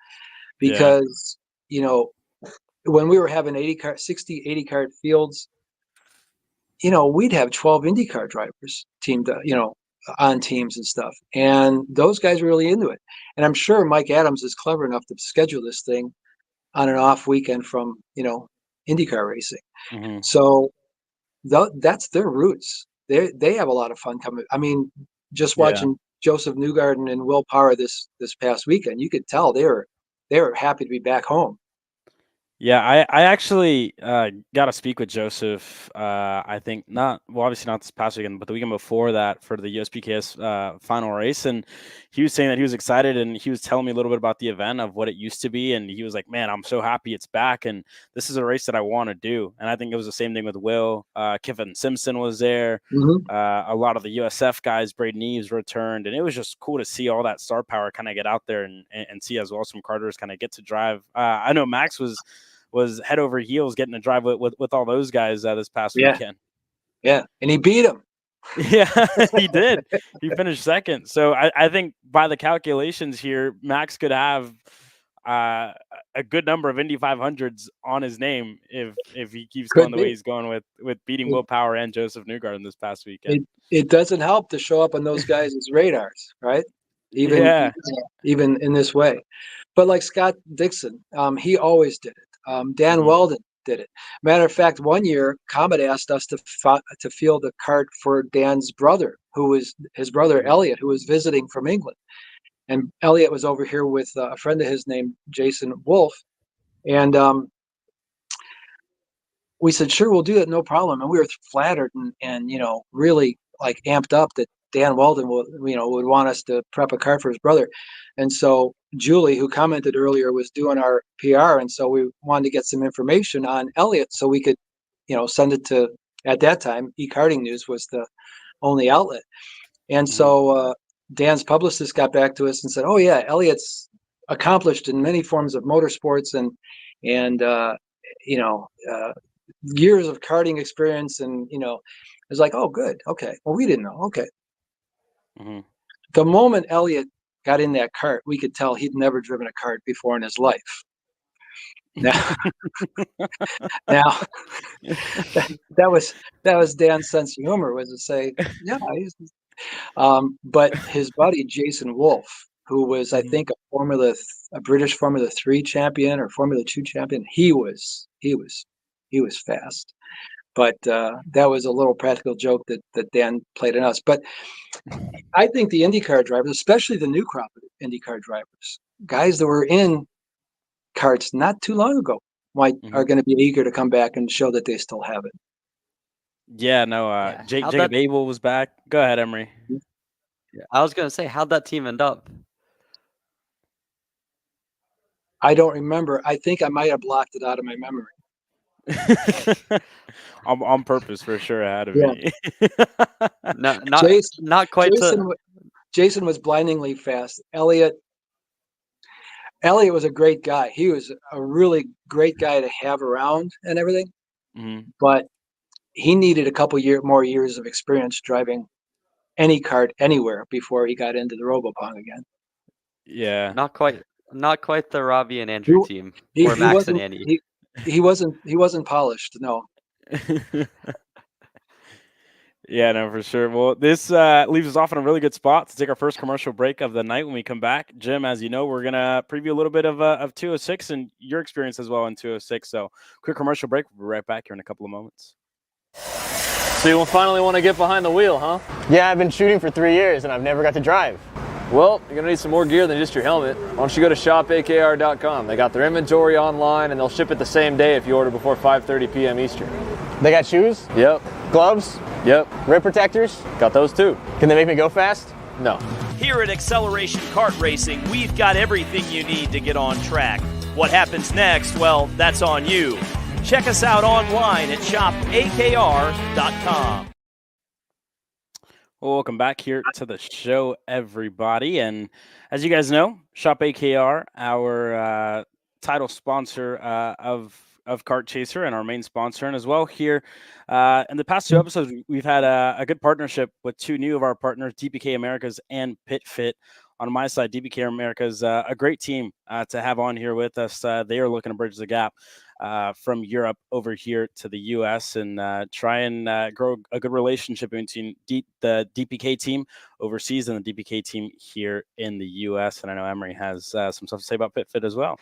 Yeah. because you know when we were having 80 car 60 80 car fields, we'd have 12 IndyCar drivers teamed on teams and stuff, and those guys were really into it. And I'm sure Mike Adams is clever enough to schedule this thing on an off weekend from IndyCar racing. Hmm. So that's their roots. They have a lot of fun coming. I mean, just Yeah. watching Joseph Newgarden and Will Power this past weekend, you could tell they were happy to be back home. Yeah, I actually got to speak with Joseph. I think obviously not this past weekend, but the weekend before that for the USPKS final race, and he was saying that he was excited, and he was telling me a little bit about the event of what it used to be, and he was like, "Man, I'm so happy it's back, and this is a race that I want to do." And I think it was the same thing with Will. Kevin Simpson was there. Mhm. A lot of the USF guys, Braden Eves returned, and it was just cool to see all that star power kind of get out there and see as well some karters kind of get to drive. I know Max was head over heels getting to drive with all those guys this past Yeah, weekend. yeah, and he beat him. Yeah, he did. He finished second. So I think by the calculations here, Max could have uh, a good number of Indy 500s on his name if he keeps going Could the way be. he's going with beating It, Will Power and Joseph Newgarden this past weekend. it doesn't help to show up on those guys' radars, right? Even Yeah. even in this way. But like Scott Dixon, he always did it. Dan Mhm. Weldon did it. Matter of fact, one year Comet asked us to field a cart for Dan's brother, who was his brother Mhm. Elliot, who was visiting from England. And Elliot was over here with a friend of his named Jason Wolf, and we said, sure, we'll do it, no problem. And we were flattered and really like amped up that Dan Walden would want us to prep a car for his brother. And so Julie, who commented earlier, was doing our PR, and so we wanted to get some information on Elliot so we could, send it to. At that time, e-karting news was the only outlet, and Mhm. so Dan's publicist got back to us and said, "Oh yeah, Elliot's accomplished in many forms of motorsports and you know." Years of karting experience, and it's like, oh good, okay, well we didn't know. Okay, Mhm. the moment Elliot got in that cart, we could tell he'd never driven a cart before in his life. Now, that was Dan's sense of humor, was to say, yeah, but his buddy Jason Wolf, who was, I Mhm. think, a British Formula 3 champion or Formula 2 champion, he was fast. But that was a little practical joke that Dan played on us. But I think the IndyCar drivers, especially the new crop of IndyCar drivers, guys that were in karts not too long ago, are Mhm. going to be eager to come back and show that they still have it. Yeah, no, Yeah, Jacob Abel was back. Go ahead, Emery. I was gonna say, how'd that team end up? I don't remember. I think I might have blocked it out of my memory. on purpose for sure ahead of Yeah, me. No, Jason, not quite to. Jason, Jason was blindingly fast. Elliot was a great guy. He was a really great guy to have around and everything. Mhm. But he needed a couple more years of experience driving any kart anywhere before he got into the Robopong again. Yeah. Not quite the Robbie and He Andrew team, he, or he Max and wasn't Andy. he wasn't polished. No. Yeah, no, for sure. Well, this leaves us off in a really good spot to take our first commercial break of the night. When we come back, Jim, as you know, we're gonna preview a little bit of 206 and your experience as well in 206. So, quick commercial break. We'll be right back here in a couple of moments. So you finally want to get behind the wheel, huh? Yeah, I've been shooting for 3 years and I've never got to drive. Well, you're going to need some more gear than just your helmet. Why don't you go to shopakr.com. They got their inventory online and they'll ship it the same day if you order before 5:30 p.m. Eastern. They got shoes, Yep. gloves, Yep. rib protectors. Got those too. Can they make me go fast? No. Here at Acceleration Kart Racing, we've got everything you need to get on track. What happens next? Well, that's on you. Check us out online at shopakr.com. Well, welcome back here to the show, everybody. And as you guys know, Shop AKR, our title sponsor of Kart Chaser and our main sponsor, and as well here in the past two episodes, we've had a good partnership with two new of our partners, DPK Americas and PitFit. On my side, DPK Americas, a great team to have on here with us. They are looking to bridge the gap from Europe over here to the U.S. and try and grow a good relationship between the DPK team overseas and the DPK team here in the U.S. And I know Emery has some stuff to say about PitFit as well.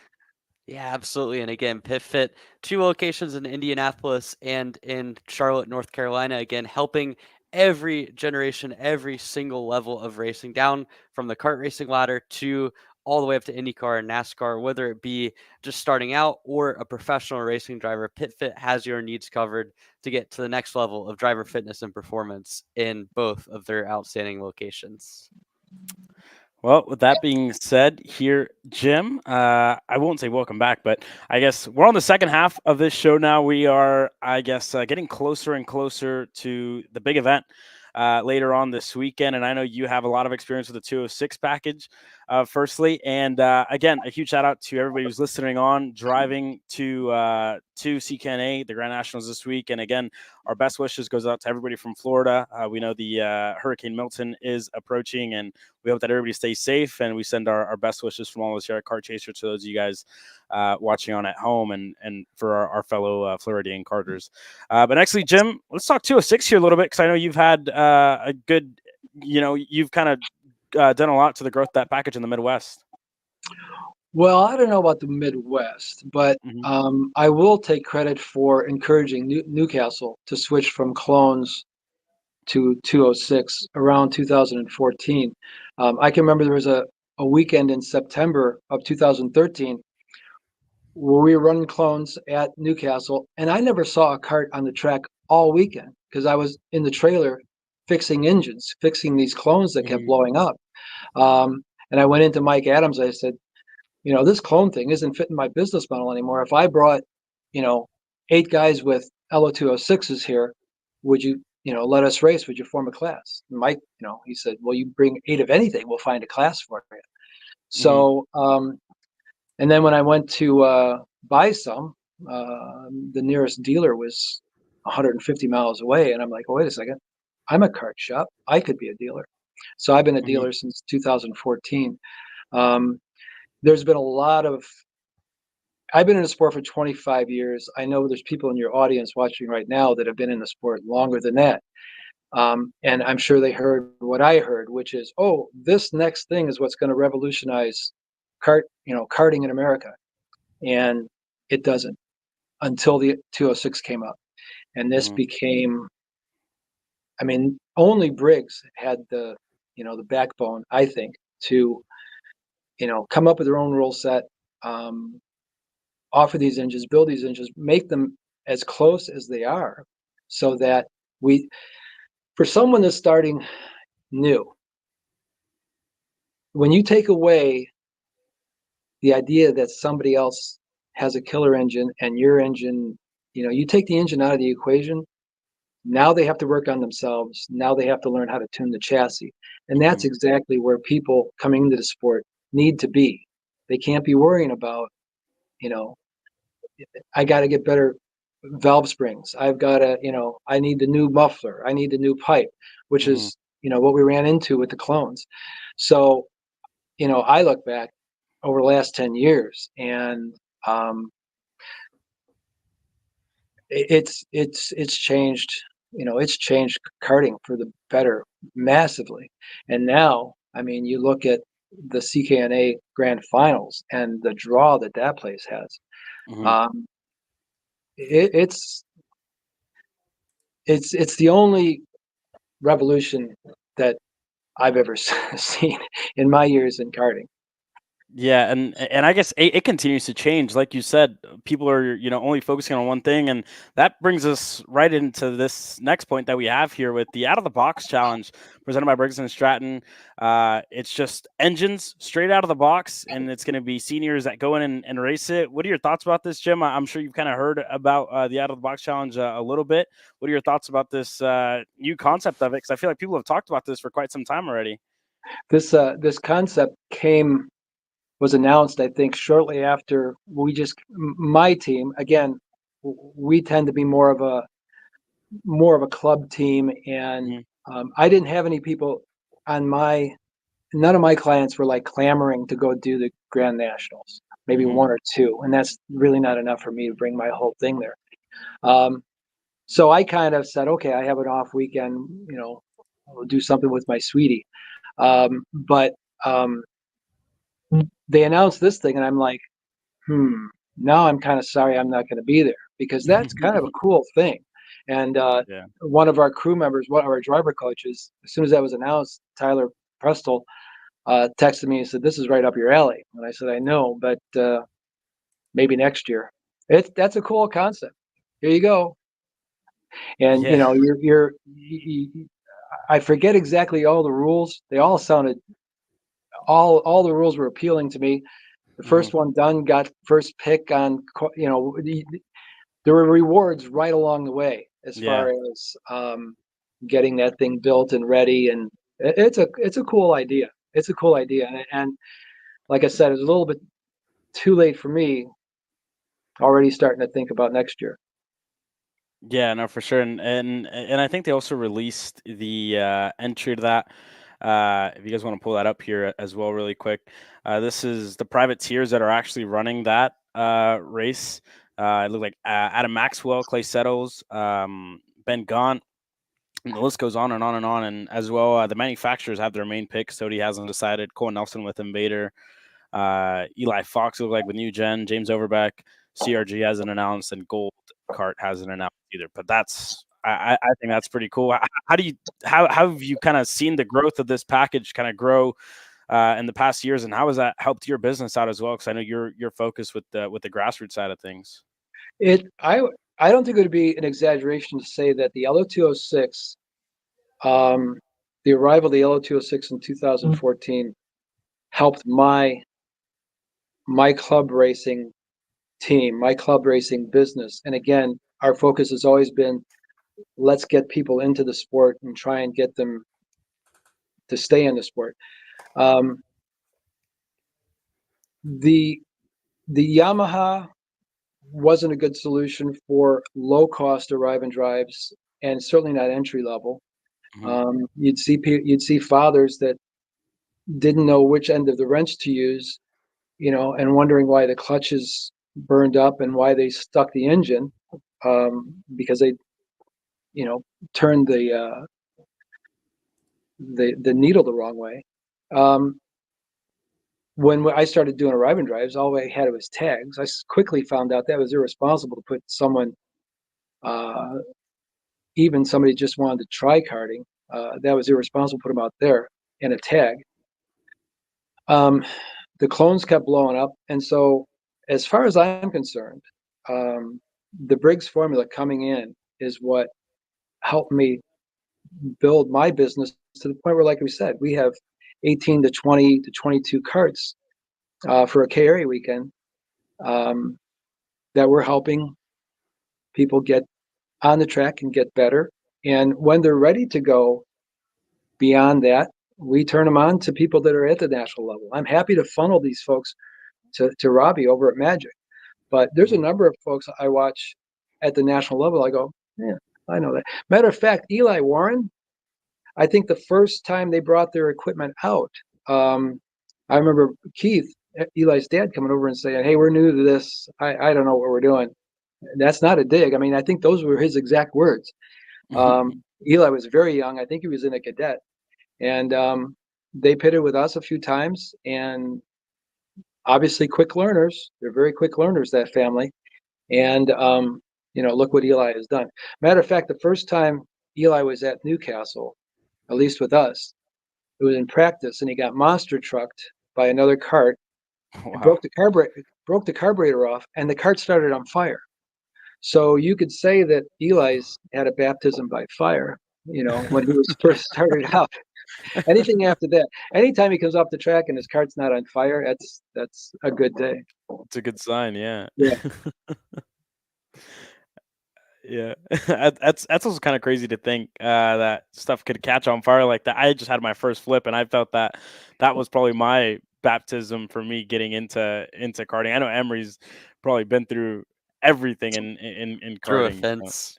Yeah, absolutely. And again, PitFit, 2 locations in Indianapolis and in Charlotte, North Carolina. Again, helping every generation, every single level of racing, down from the kart racing ladder to all the way up to IndyCar and NASCAR, whether it be just starting out or a professional racing driver. PitFit has your needs covered to get to the next level of driver fitness and performance in both of their outstanding locations. Well, with that being said, here, Jim, I won't say welcome back, but I guess we're on the second half of this show now. We are, I guess, getting closer and closer to the big event later on this weekend. And I know you have a lot of experience with the 206 package, firstly. And again, a huge shout out to everybody who's listening on, driving to CKNA, the Grand Nationals this week. And again, our best wishes goes out to everybody from Florida. We know the Hurricane Milton is approaching, and we hope that everybody stays safe, and we send our best wishes from all of us here at Kart Chaser to those of you guys watching on at home, and for our fellow Floridian karters. But actually, Jim, let's talk 206 here a little bit, because I know you've had a good, you've kind of done a lot to the growth of that package in the Midwest. Well, I don't know about the Midwest, but I will take credit for encouraging Newcastle to switch from clones to 206 around 2014. I can remember there was a weekend in September of 2013 where we were running clones at Newcastle, and I never saw a kart on the track all weekend because I was in the trailer fixing engines, fixing these clones that kept blowing up. And I went into Mike Adams. I said, this clone thing isn't fitting my business model anymore. If I brought, 8 guys with LO206s here, would you, let us race? Would you form a class? And Mike, he said, well, you bring 8 of anything, we'll find a class for you. So, and then when I went to buy some, the nearest dealer was 150 miles away. And I'm like, oh, wait a second, I'm a kart shop. I could be a dealer. So I've been a dealer since 2014. There's been a lot of, I've been in the sport for 25 years. I know there's people in your audience watching right now that have been in the sport longer than that. And I'm sure they heard what I heard, which is, oh, this next thing is what's going to revolutionize karting in America. And it doesn't until the 206 came up. And this became, only Briggs had the backbone, I think, to, come up with their own rule set, offer these engines, build these engines, make them as close as they are, so that for someone that's starting new, when you take away the idea that somebody else has a killer engine and your engine, you take the engine out of the equation, now they have to work on themselves. Now they have to learn how to tune the chassis. And that's exactly where people coming into the sport need to be. They can't be worrying about, I got to get better valve springs. I've got to, I need the new muffler. I need the new pipe, which is, what we ran into with the clones. So, I look back over the last 10 years and it's changed, it's changed karting for the better massively. And now, you look at the CKNA Grand Finals and the draw that place has. It's the only revolution that I've ever seen in my years in karting. Yeah, and I guess it continues to change. Like you said, people are only focusing on one thing, and that brings us right into this next point that we have here with the Out of the Box Challenge presented by Briggs and Stratton. It's just engines straight out of the box, and it's going to be seniors that go in and race it. What are your thoughts about this, Jim? I'm sure you've kind of heard about the Out of the Box Challenge a little bit. What are your thoughts about this new concept of it? Because I feel like people have talked about this for quite some time already. This concept was announced, I think, shortly after my team, again, we tend to be more of a club team. And I didn't have any people none of my clients were like clamoring to go do the Grand Nationals, maybe 1 or 2. And that's really not enough for me to bring my whole thing there. So I kind of said, okay, I have an off weekend, I'll do something with my sweetie. But they announced this thing, and I'm like, now I'm kind of sorry I'm not going to be there, because that's kind of a cool thing. And one of our crew members, one of our driver coaches, as soon as that was announced, Tyler Prestel, texted me and said, this is right up your alley. And I said, I know, but maybe next year. That's a cool concept. Here you go. And, I forget exactly all the rules. They all sounded all the rules were appealing to me. The first one done got first pick on, there were rewards right along the way as Yeah. far as getting that thing built and ready. And it's a cool idea. It's a cool idea. And like I said, it's a little bit too late for me, already starting to think about next year. Yeah, no, for sure, and I think they also released the entry to that. If you guys want to pull that up here as well, really quick, this is the privateers that are actually running that race. It looked like Adam Maxwell, Clay Settles, Ben Gaunt, and the list goes on and on and on. And as well, the manufacturers have their main pick. Sody hasn't decided. Cole Nelson with Invader. Eli Fox looked like with New Gen. James Overbeck. CRG hasn't announced, and Gold Kart hasn't announced either. But I think that's pretty cool. How have you kind of seen the growth of this package kind of grow in the past years, and how has that helped your business out as well? Because I know you're focused with the grassroots side of things. I don't think it would be an exaggeration to say that the LO206, the arrival of the LO206 in 2014 helped my club racing team, my club racing business. And again, our focus has always been, let's get people into the sport and try and get them to stay in the sport. The Yamaha wasn't a good solution for low cost arrive and drives, and certainly not entry level. You'd see fathers that didn't know which end of the wrench to use, and wondering why the clutches burned up and why they stuck the engine, because they, turned the needle the wrong way. When I started doing arrive and drives, all I had was tags. I quickly found out that was irresponsible to put someone, even somebody just wanted to try karting, that was irresponsible to put them out there in a tag. The clones kept blowing up. And so as far as I'm concerned, the Briggs formula coming in is what helped me build my business to the point where, like we said, we have 18 to 20 to 22 carts for a K area weekend, that we're helping people get on the track and get better. And when they're ready to go beyond that, we turn them on to people that are at the national level. I'm happy to funnel these folks to Robbie over at Magik. But there's a number of folks I watch at the national level. I go, yeah, I know that. Matter of fact, Eli Warren, I think the first time they brought their equipment out, I remember Keith, Eli's dad, coming over and saying, hey, we're new to this. I don't know what we're doing. That's not a dig. I mean, I think those were his exact words. Eli was very young. I think he was in a cadet. And they pitted with us a few times. And obviously quick learners. They're very quick learners, that family. And, look what Eli has done. Matter of fact, the first time Eli was at Newcastle, at least with us, it was in practice, and he got monster trucked by another cart. Wow. It broke the carburetor off, and the cart started on fire. So you could say that Eli's had a baptism by fire, when he was first started out. Anything after that, anytime he comes off the track and his cart's not on fire, that's a good day. It's a good sign, yeah. Yeah. Yeah, that's also kind of crazy to think that stuff could catch on fire like that. I just had my first flip, and I felt that was probably my baptism for me getting into karting. I know Emery's probably been through everything in Through a karting. fence.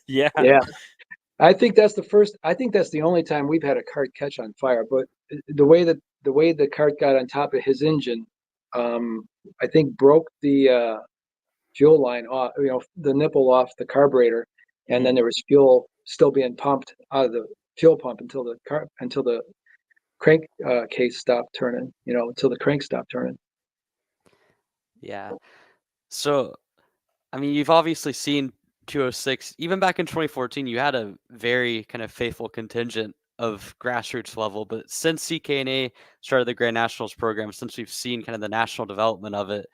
Yeah. I think that's the only time we've had a cart catch on fire. But the way the cart got on top of his engine, I think broke the fuel line off, the nipple off the carburetor, and then there was fuel still being pumped out of the fuel pump until the crank case stopped turning, until the crank stopped turning. Yeah. So, I mean, you've obviously seen 206. Even back in 2014, you had a very kind of faithful contingent of grassroots level. But since CKNA started the Grand Nationals program, since we've seen kind of the national development of it,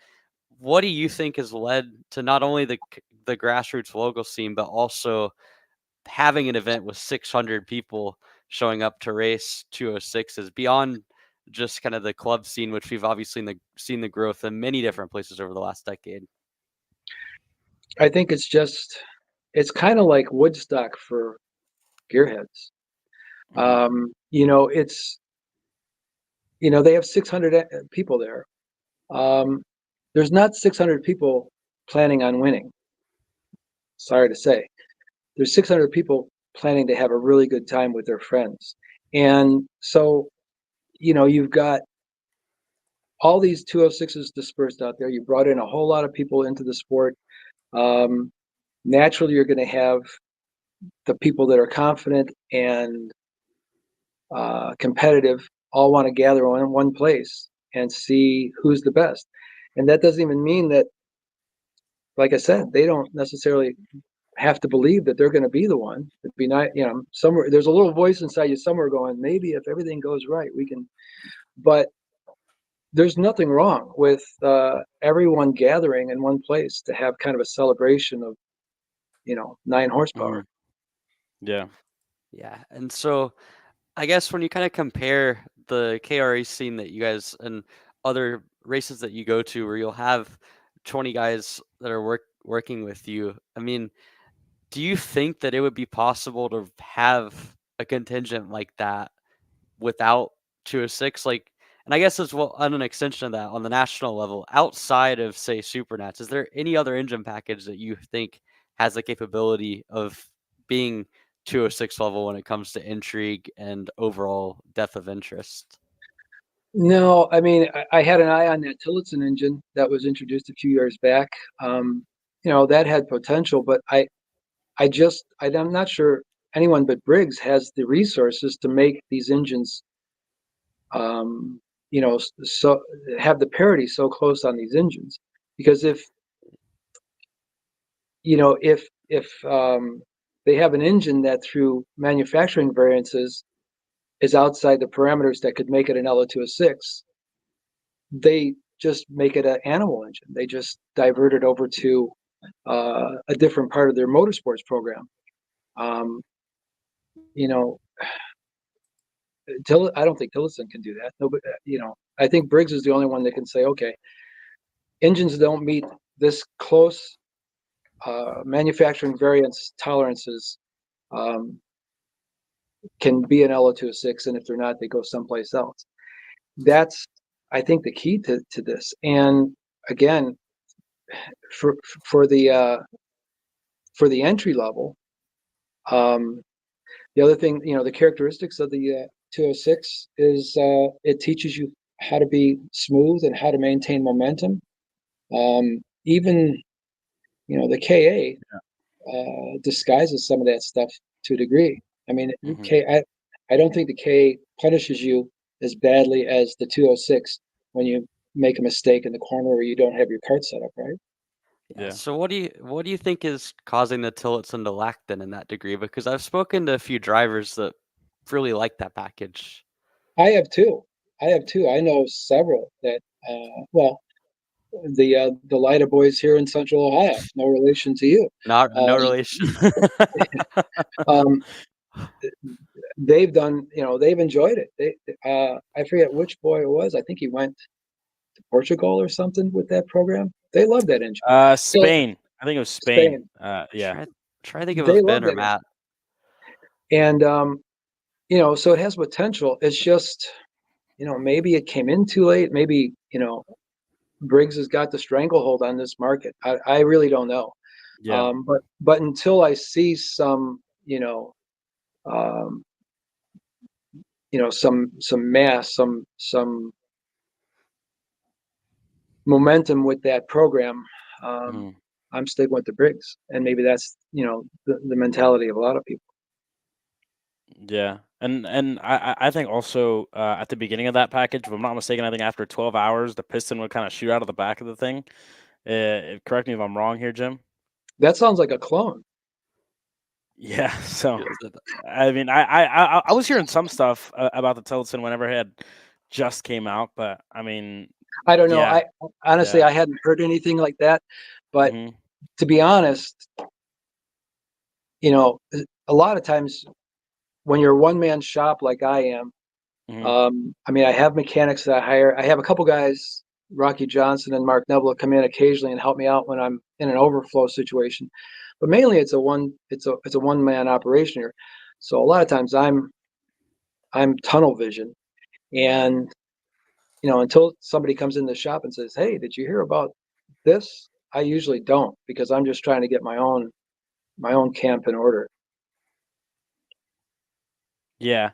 what do you think has led to not only the grassroots local scene, but also having an event with 600 people showing up to race 206s beyond just kind of the club scene, which we've obviously seen the growth in many different places over the last decade? I think it's kind of like Woodstock for gearheads. They have 600 people there. There's not 600 people planning on winning. Sorry to say. There's 600 people planning to have a really good time with their friends. And so, you've got all these 206s dispersed out there. You brought in a whole lot of people into the sport. Naturally, you're going to have the people that are confident and competitive all want to gather in one place and see who's the best. And that doesn't even mean that, like I said, they don't necessarily have to believe that they're going to be the one. It'd be nice, somewhere there's a little voice inside you somewhere going, maybe if everything goes right, we can. But there's nothing wrong with everyone gathering in one place to have kind of a celebration of, 9 horsepower. Yeah. Yeah. And so I guess when you kind of compare the KRA scene that you guys and other races that you go to where you'll have 20 guys that are working with you, I mean, do you think that it would be possible to have a contingent like that without 206? Like, and I guess as well on an extension of that on the national level, outside of say Supernats, is there any other engine package that you think has the capability of being 206 level when it comes to intrigue and overall depth of interest? No, I mean, I had an eye on that Tillotson engine that was introduced a few years back. That had potential, but I'm not sure anyone but Briggs has the resources to make these engines, so have the parity so close on these engines. Because if they have an engine that through manufacturing variances is outside the parameters that could make it an LO206, they just make it an animal engine. They just divert it over to a different part of their motorsports program. You know, I don't think Tillotson can do that. No, but I think Briggs is the only one that can say, okay, engines don't meet this close manufacturing variance tolerances can be an LO206, and if they're not, they go someplace else. That's, I think, the key to this. And again, for the entry level, the other thing, the characteristics of the 206 is it teaches you how to be smooth and how to maintain momentum. Even the KA disguises some of that stuff to a degree. I mean, I don't think the K punishes you as badly as the 206 when you make a mistake in the corner or you don't have your kart set up right. Yeah. So what do you think is causing the Tillotson to lack then in that degree? Because I've spoken to a few drivers that really like that package. I have two. I know several that the Lida boys here in Central Ohio, no relation to you. No relation. They've done, they've enjoyed it. I forget which boy it was. I think he went to Portugal or something with that program. They love that engine. Spain. I think it was Spain. Yeah. Try to think if it was Ben or Matt. And so it has potential. It's just, maybe it came in too late. Maybe, Briggs has got the stranglehold on this market. I really don't know. Yeah. But until I see some, some mass, some momentum with that program, I'm sticking with the Briggs, and maybe that's the mentality of a lot of people. Yeah, and I think also at the beginning of that package, if I'm not mistaken, I think after 12 hours, the piston would kind of shoot out of the back of the thing. Correct me if I'm wrong here, Jim. That sounds like a clone. Yeah, so I mean, I was hearing some stuff about the Tillotson whenever it had just came out, but I mean, I don't know. yeah, I honestly, I hadn't heard anything like that, but to be honest, a lot of times when you're a one-man shop like I am, Mhm. I mean, I have mechanics that I hire. I have a couple guys, Rocky Johnson and Mark Nebula, come in occasionally and help me out when I'm in an overflow situation. But mainly, it's a one man operation here. So a lot of times I'm tunnel vision, and until somebody comes in the shop and says, "Hey, did you hear about this?" I usually don't, because I'm just trying to get my own camp in order. Yeah.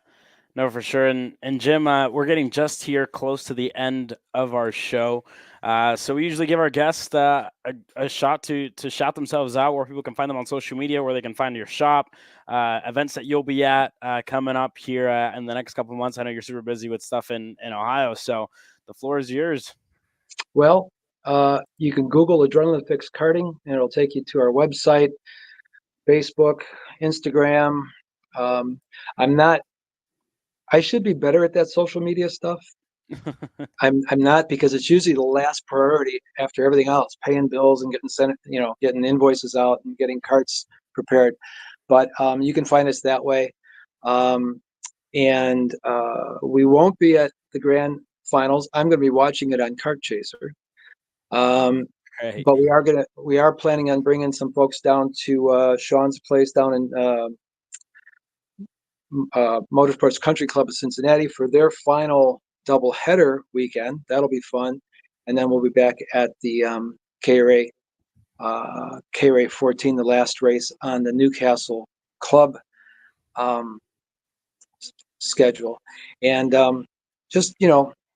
No, for sure. And Jim, we're getting just here close to the end of our show. So we usually give our guests a shot to shout themselves out, where people can find them on social media, where they can find your shop, events that you'll be at coming up here in the next couple of months. I know you're super busy with stuff in Ohio, so the floor is yours. Well, you can Google Adrenaline Fix Karting, and it'll take you to our website, Facebook, Instagram. Um, I'm not. I should be better at that social media stuff. I'm not, because it's usually the last priority after everything else, paying bills and getting invoices out and getting carts prepared. But you can find us that way. Um, and we won't be at the grand finals. I'm going to be watching it on Kart Chaser. Right. But we are planning on bringing some folks down to Sean's place down in Motorsports Country Club of Cincinnati for their final doubleheader weekend. That'll be fun, and then we'll be back at the KRA 14, the last race on the Newcastle Club um, schedule. And just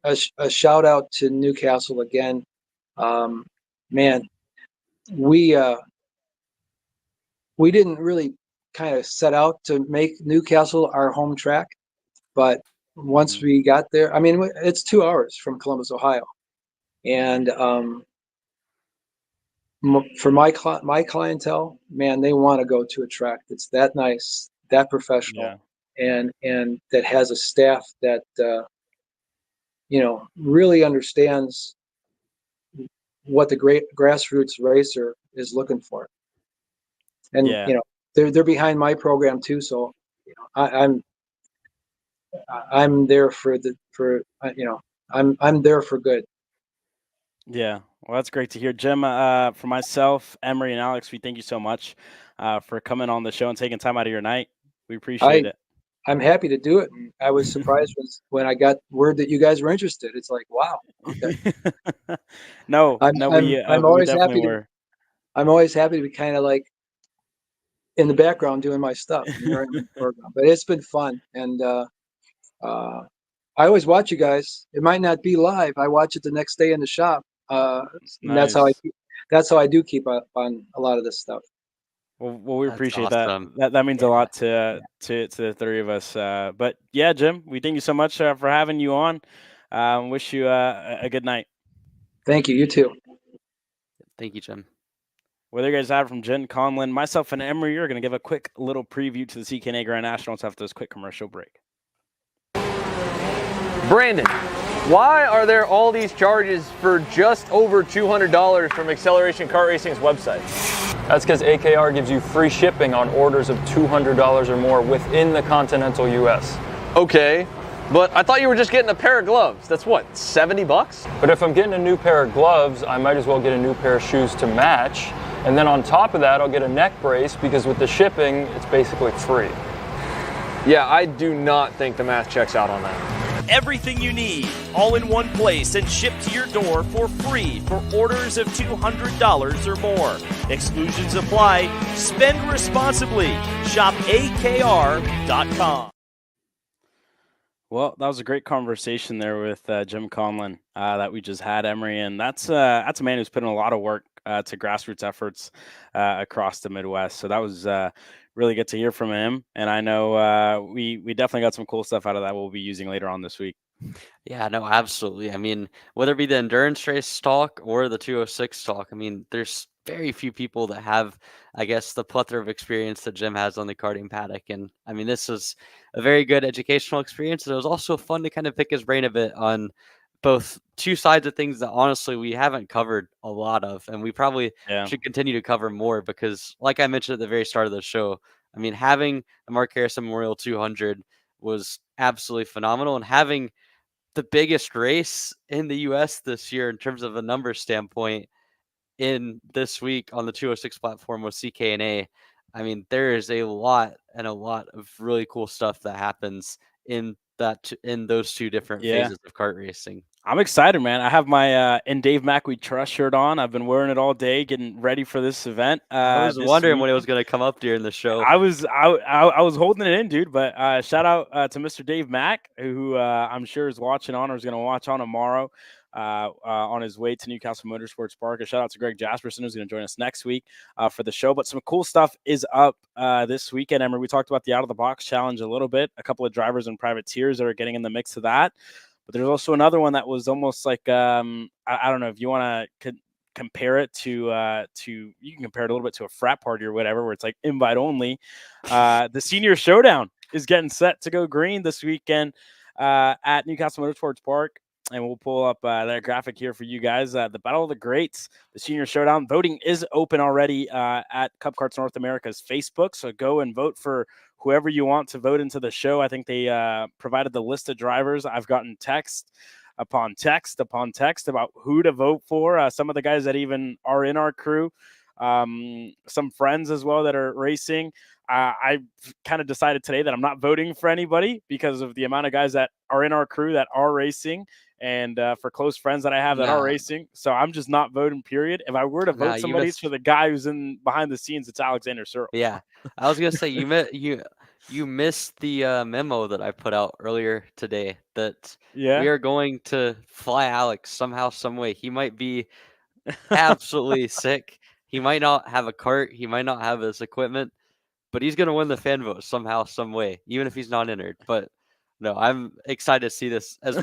a shout out to Newcastle again. Man, we we didn't really kind of set out to make Newcastle our home track, but once Mhm. we got there, I mean, it's 2 hours from Columbus, Ohio, and for my clientele, man, they want to go to a track that's that nice, that professional, Yeah. and that has a staff that really understands what the great grassroots racer is looking for. And Yeah. they're behind my program too, so I'm there I'm there for good. Yeah, well, that's great to hear, Jim. For myself, Emery, and Alex, we thank you so much for coming on the show and taking time out of your night. We I appreciate it. I'm happy to do it. And I was surprised when I got word that you guys were interested. It's like, wow, okay. No, I'm no, I'm I'm we always definitely happy to were. I'm always happy to be kind of like in the background doing my stuff. And here I am in the program. But it's been fun, and uh, I always watch you guys. It might not be live. I watch it the next day in the shop, and Nice. that's how I do keep up on a lot of this stuff. Well, we That's appreciate that. awesome. That means a Yeah. lot to the three of us. But yeah, Jim, we thank you so much for having you on. Wish you a good night. Thank you. You too. Thank you, Jim. Well, there you guys have it from Jen Conlin. Myself and Emery are going to give a quick little preview to the CKNA Grand Nationals after this quick commercial break. Brandon, why are there all these charges for just over $200 from Acceleration Kart Racing's website? That's because AKR gives you free shipping on orders of $200 or more within the continental US. Okay, but I thought you were just getting a pair of gloves. That's what, 70 bucks? But if I'm getting a new pair of gloves, I might as well get a new pair of shoes to match. And then on top of that, I'll get a neck brace, because with the shipping, it's basically free. Yeah, I do not think the math checks out on that. Everything you need, all in one place and shipped to your door for free for orders of $200 or more. Exclusions apply. Spend responsibly. Shop AKR.com. Well, that was a great conversation there with Jim Conlin that we just had, Emery, and that's a man who's put in a lot of work to grassroots efforts across the Midwest. So that was really good to hear from him, and I know we definitely got some cool stuff out of that we'll be using later on this week. Yeah, no, absolutely. I mean, whether it be the endurance race talk or the 206 talk, I mean, there's very few people that have, I guess, the plethora of experience that Jim has on the karting paddock. And I mean, this was a very good educational experience. And it was also fun to kind of pick his brain a bit on both two sides of things that honestly we haven't covered a lot of. And we probably Yeah, should continue to cover more because, like I mentioned at the very start of the show, I mean, having the Mark Harrison Memorial 200 was absolutely phenomenal. And having the biggest race in the US this year in terms of a number standpoint in this week on the 206 platform with CKNA, I mean, there is a lot of really cool stuff that happens in those two different Yeah. phases of kart racing. I'm excited, man. I have my In Dave Mack We Trust shirt on. I've been wearing it all day, getting ready for this event. I was This wondering when it weekend. was going to come up during the show. I was holding it in, dude. But shout out to Mr. Dave Mack, who I'm sure is watching on or is going to watch on tomorrow on his way to Newcastle Motorsports Park. A shout out to Greg Jasperson, who's going to join us next week for the show. But some cool stuff is up this weekend. Emma, we talked about the Out of the Box Challenge a little bit. A couple of drivers and privateers that are getting in the mix of that. But there's also another one that was almost like I don't know if you want to compare it to you can compare it a little bit to a frat party or whatever, where it's like invite only. The Senior Showdown is getting set to go green this weekend at Newcastle Motorsports Park. And we'll pull up that graphic here for you guys. The Battle of the Greats, the Senior Showdown. Voting is open already at Cup Karts North America's Facebook. So go and vote for whoever you want to vote into the show. I think they provided the list of drivers. I've gotten text upon text about who to vote for. Some of the guys that even are in our crew, some friends as well that are racing. I kind of decided today that I'm not voting for anybody because of the amount of guys that are in our crew that are racing, and for close friends that I have that are racing. So I'm just not voting, period. If I were to vote somebody, it's for the guy who's in behind the scenes. It's Alexander Searle. Yeah, I was gonna say you missed the memo that I put out earlier today that we are going to fly Alex somehow, some way. He might be absolutely sick. He might not have a cart. He might not have his equipment, but he's gonna win the fan vote somehow, some way, even if he's not entered. But no, I'm excited to see this. As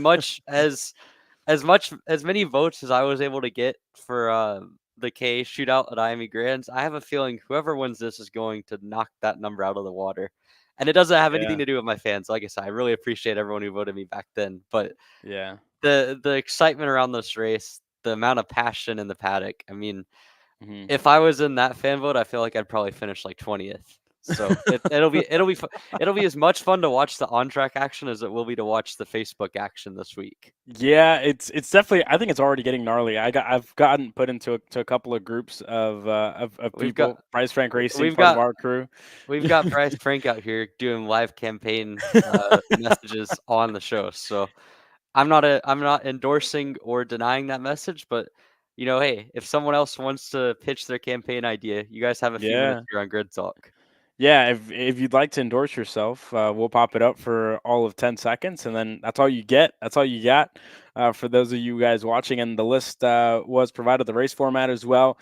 many votes as I was able to get for the K shootout at IME Grands, I have a feeling whoever wins this is going to knock that number out of the water. And it doesn't have anything to do with my fans. Like I said, I really appreciate everyone who voted me back then. But yeah, the excitement around this race, the amount of passion in the paddock. I mean, if I was in that fan vote, I feel like I'd probably finish like 20th. So it'll be as much fun to watch the on-track action as it will be to watch the Facebook action this week. Yeah, it's definitely. I think it's already getting gnarly. I've gotten put into a couple of groups of people. Bryce Frank Racing, part of our crew. We've got Bryce Frank out here doing live campaign messages on the show. So I'm not endorsing or denying that message, but hey, if someone else wants to pitch their campaign idea, you guys have a few minutes here on Grid Talk. Yeah, if you'd like to endorse yourself, we'll pop it up for all of 10 seconds, and then that's all you get. That's all you got for those of you guys watching. And the list was provided, the race format as well,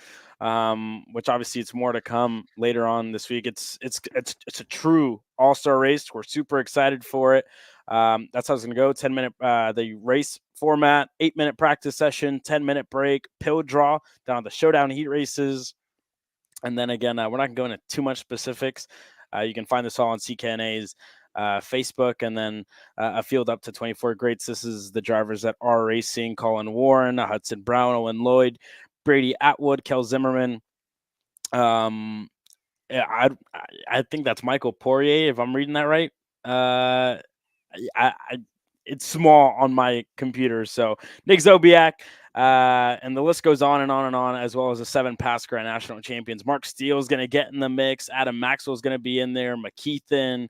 which obviously it's more to come later on this week. It's a true all-star race. We're super excited for it. That's how it's going to go. 10-minute the race format, 8-minute practice session, 10-minute break, pill draw down on the showdown heat races. And then again, we're not going to go into too much specifics. You can find this all on CKNA's Facebook, and then a field up to 24 greats. This is the drivers that are racing: Colin Warren, Hudson Brown, Owen Lloyd, Brady Atwood, Kel Zimmerman. I think that's Michael Poirier, if I'm reading that right. It's small on my computer. So Nick Zobiak, and the list goes on and on and on, as well as the 7 past Grand National champions. Mark Steele is going to get in the mix. Adam Maxwell is going to be in there. McKeithen,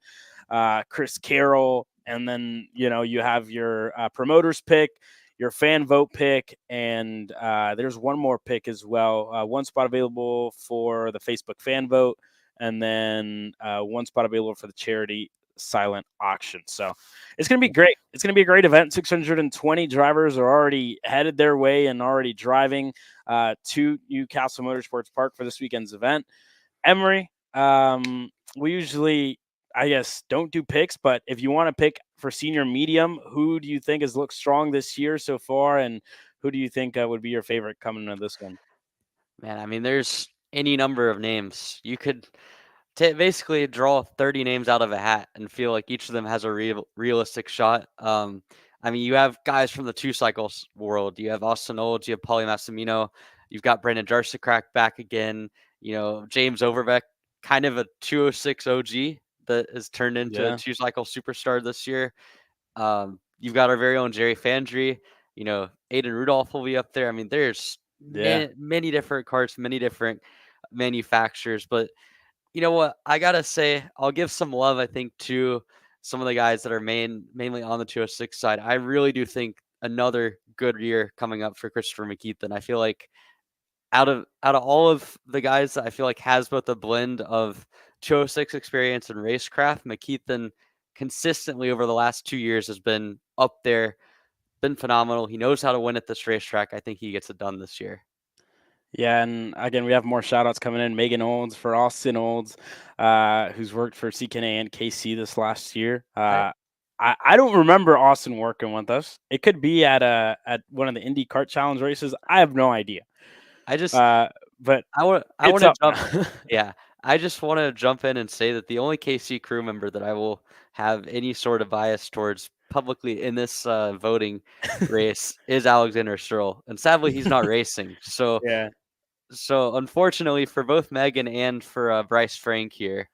Chris Carroll, and then you have your promoters pick, your fan vote pick, and there's one more pick as well. One spot available for the Facebook fan vote, and then one spot available for the charity silent auction. So it's going to be great. It's going to be a great event. 620 drivers are already headed their way and already driving to Newcastle Motorsports Park for this weekend's event. Emery, we usually, I guess, don't do picks, but if you want to pick for senior medium, who do you think has looked strong this year so far, and who do you think would be your favorite coming into this one? Man, I mean, there's any number of names. You could basically draw 30 names out of a hat and feel like each of them has a realistic shot. I mean, you have guys from the 2-cycles world. You have Austin Olds, you have Paulie Massimino, you've got Brandon Jarsicrack back again. James Overbeck, kind of a 206 OG that has turned into a Yeah. 2-cycle superstar this year. You've got our very own Jerry Fandry. Aiden Rudolph will be up there. I mean, there's Yeah. many different karts, many different manufacturers. But you know what? I gotta say, I'll give some love, I think, to some of the guys that are mainly on the 206 side. I really do think another good year coming up for Christopher McKeithen. I feel like out of all of the guys that I feel like has both a blend of 206 experience and racecraft, McKeithen consistently over the last 2 years has been up there, been phenomenal. He knows how to win at this racetrack. I think he gets it done this year. Yeah, and again, we have more shout outs coming in. Megan Olds for Austin Olds, who's worked for CKNA and KC this last year. I don't remember Austin working with us. It could be at one of the Indy Kart Challenge races. I have no idea. I just But I want it's to up jump. now. Yeah, I just want to jump in and say that the only KC crew member that I will have any sort of bias towards publicly in this voting race is Alexander Stroll, and sadly he's not racing. Yeah. So unfortunately for both Megan and for Bryce Frank here,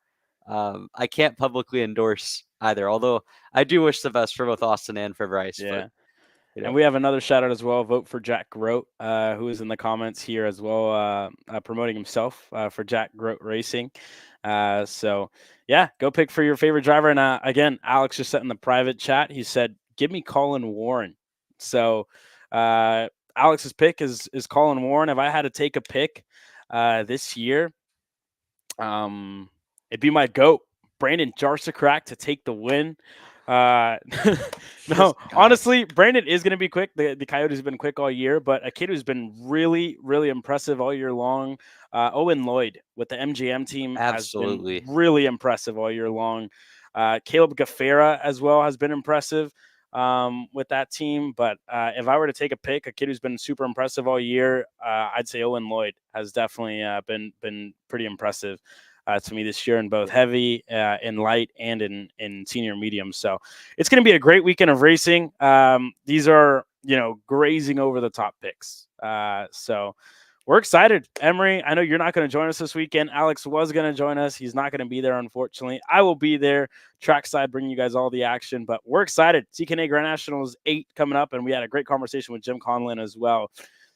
I can't publicly endorse either. Although I do wish the best for both Austin and for Bryce. Yeah. But And we have another shout out as well. Vote for Jack Grote, who is in the comments here as well, promoting himself for Jack Grote Racing. So, yeah, go pick for your favorite driver. And again, Alex just sent in the private chat. He said, "Give me Colin Warren." So, Alex's pick is Colin Warren. If I had to take a pick this year, it'd be my GOAT, Brandon Jarsacrack, to take the win. No, honestly, Brandon is going to be quick. The Coyotes have been quick all year, but a kid who's been really, really impressive all year long, Owen Lloyd with the MGM team absolutely has been really impressive all year long. Caleb Gaffera as well has been impressive with that team. But if I were to take a pick, a kid who's been super impressive all year, I'd say Owen Lloyd has definitely been pretty impressive to me this year in both heavy, in light, and in senior medium. So it's going to be a great weekend of racing. These are, grazing over the top picks. So we're excited. Emery, I know you're not going to join us this weekend. Alex was going to join us. He's not going to be there, unfortunately. I will be there trackside, bringing you guys all the action, but we're excited. CKNA Grand Nationals 8 coming up, and we had a great conversation with Jim Conlin as well.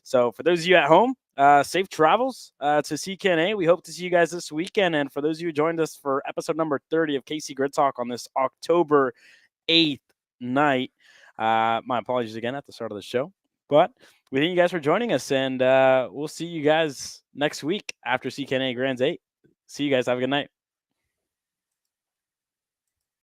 So for those of you at home, safe travels to CKNA. We hope to see you guys this weekend. And for those of you who joined us for episode number 30 of KC Grid Talk on this October 8th night, my apologies again at the start of the show. But we thank you guys for joining us, and we'll see you guys next week after CKNA Grands 8. See you guys. Have a good night.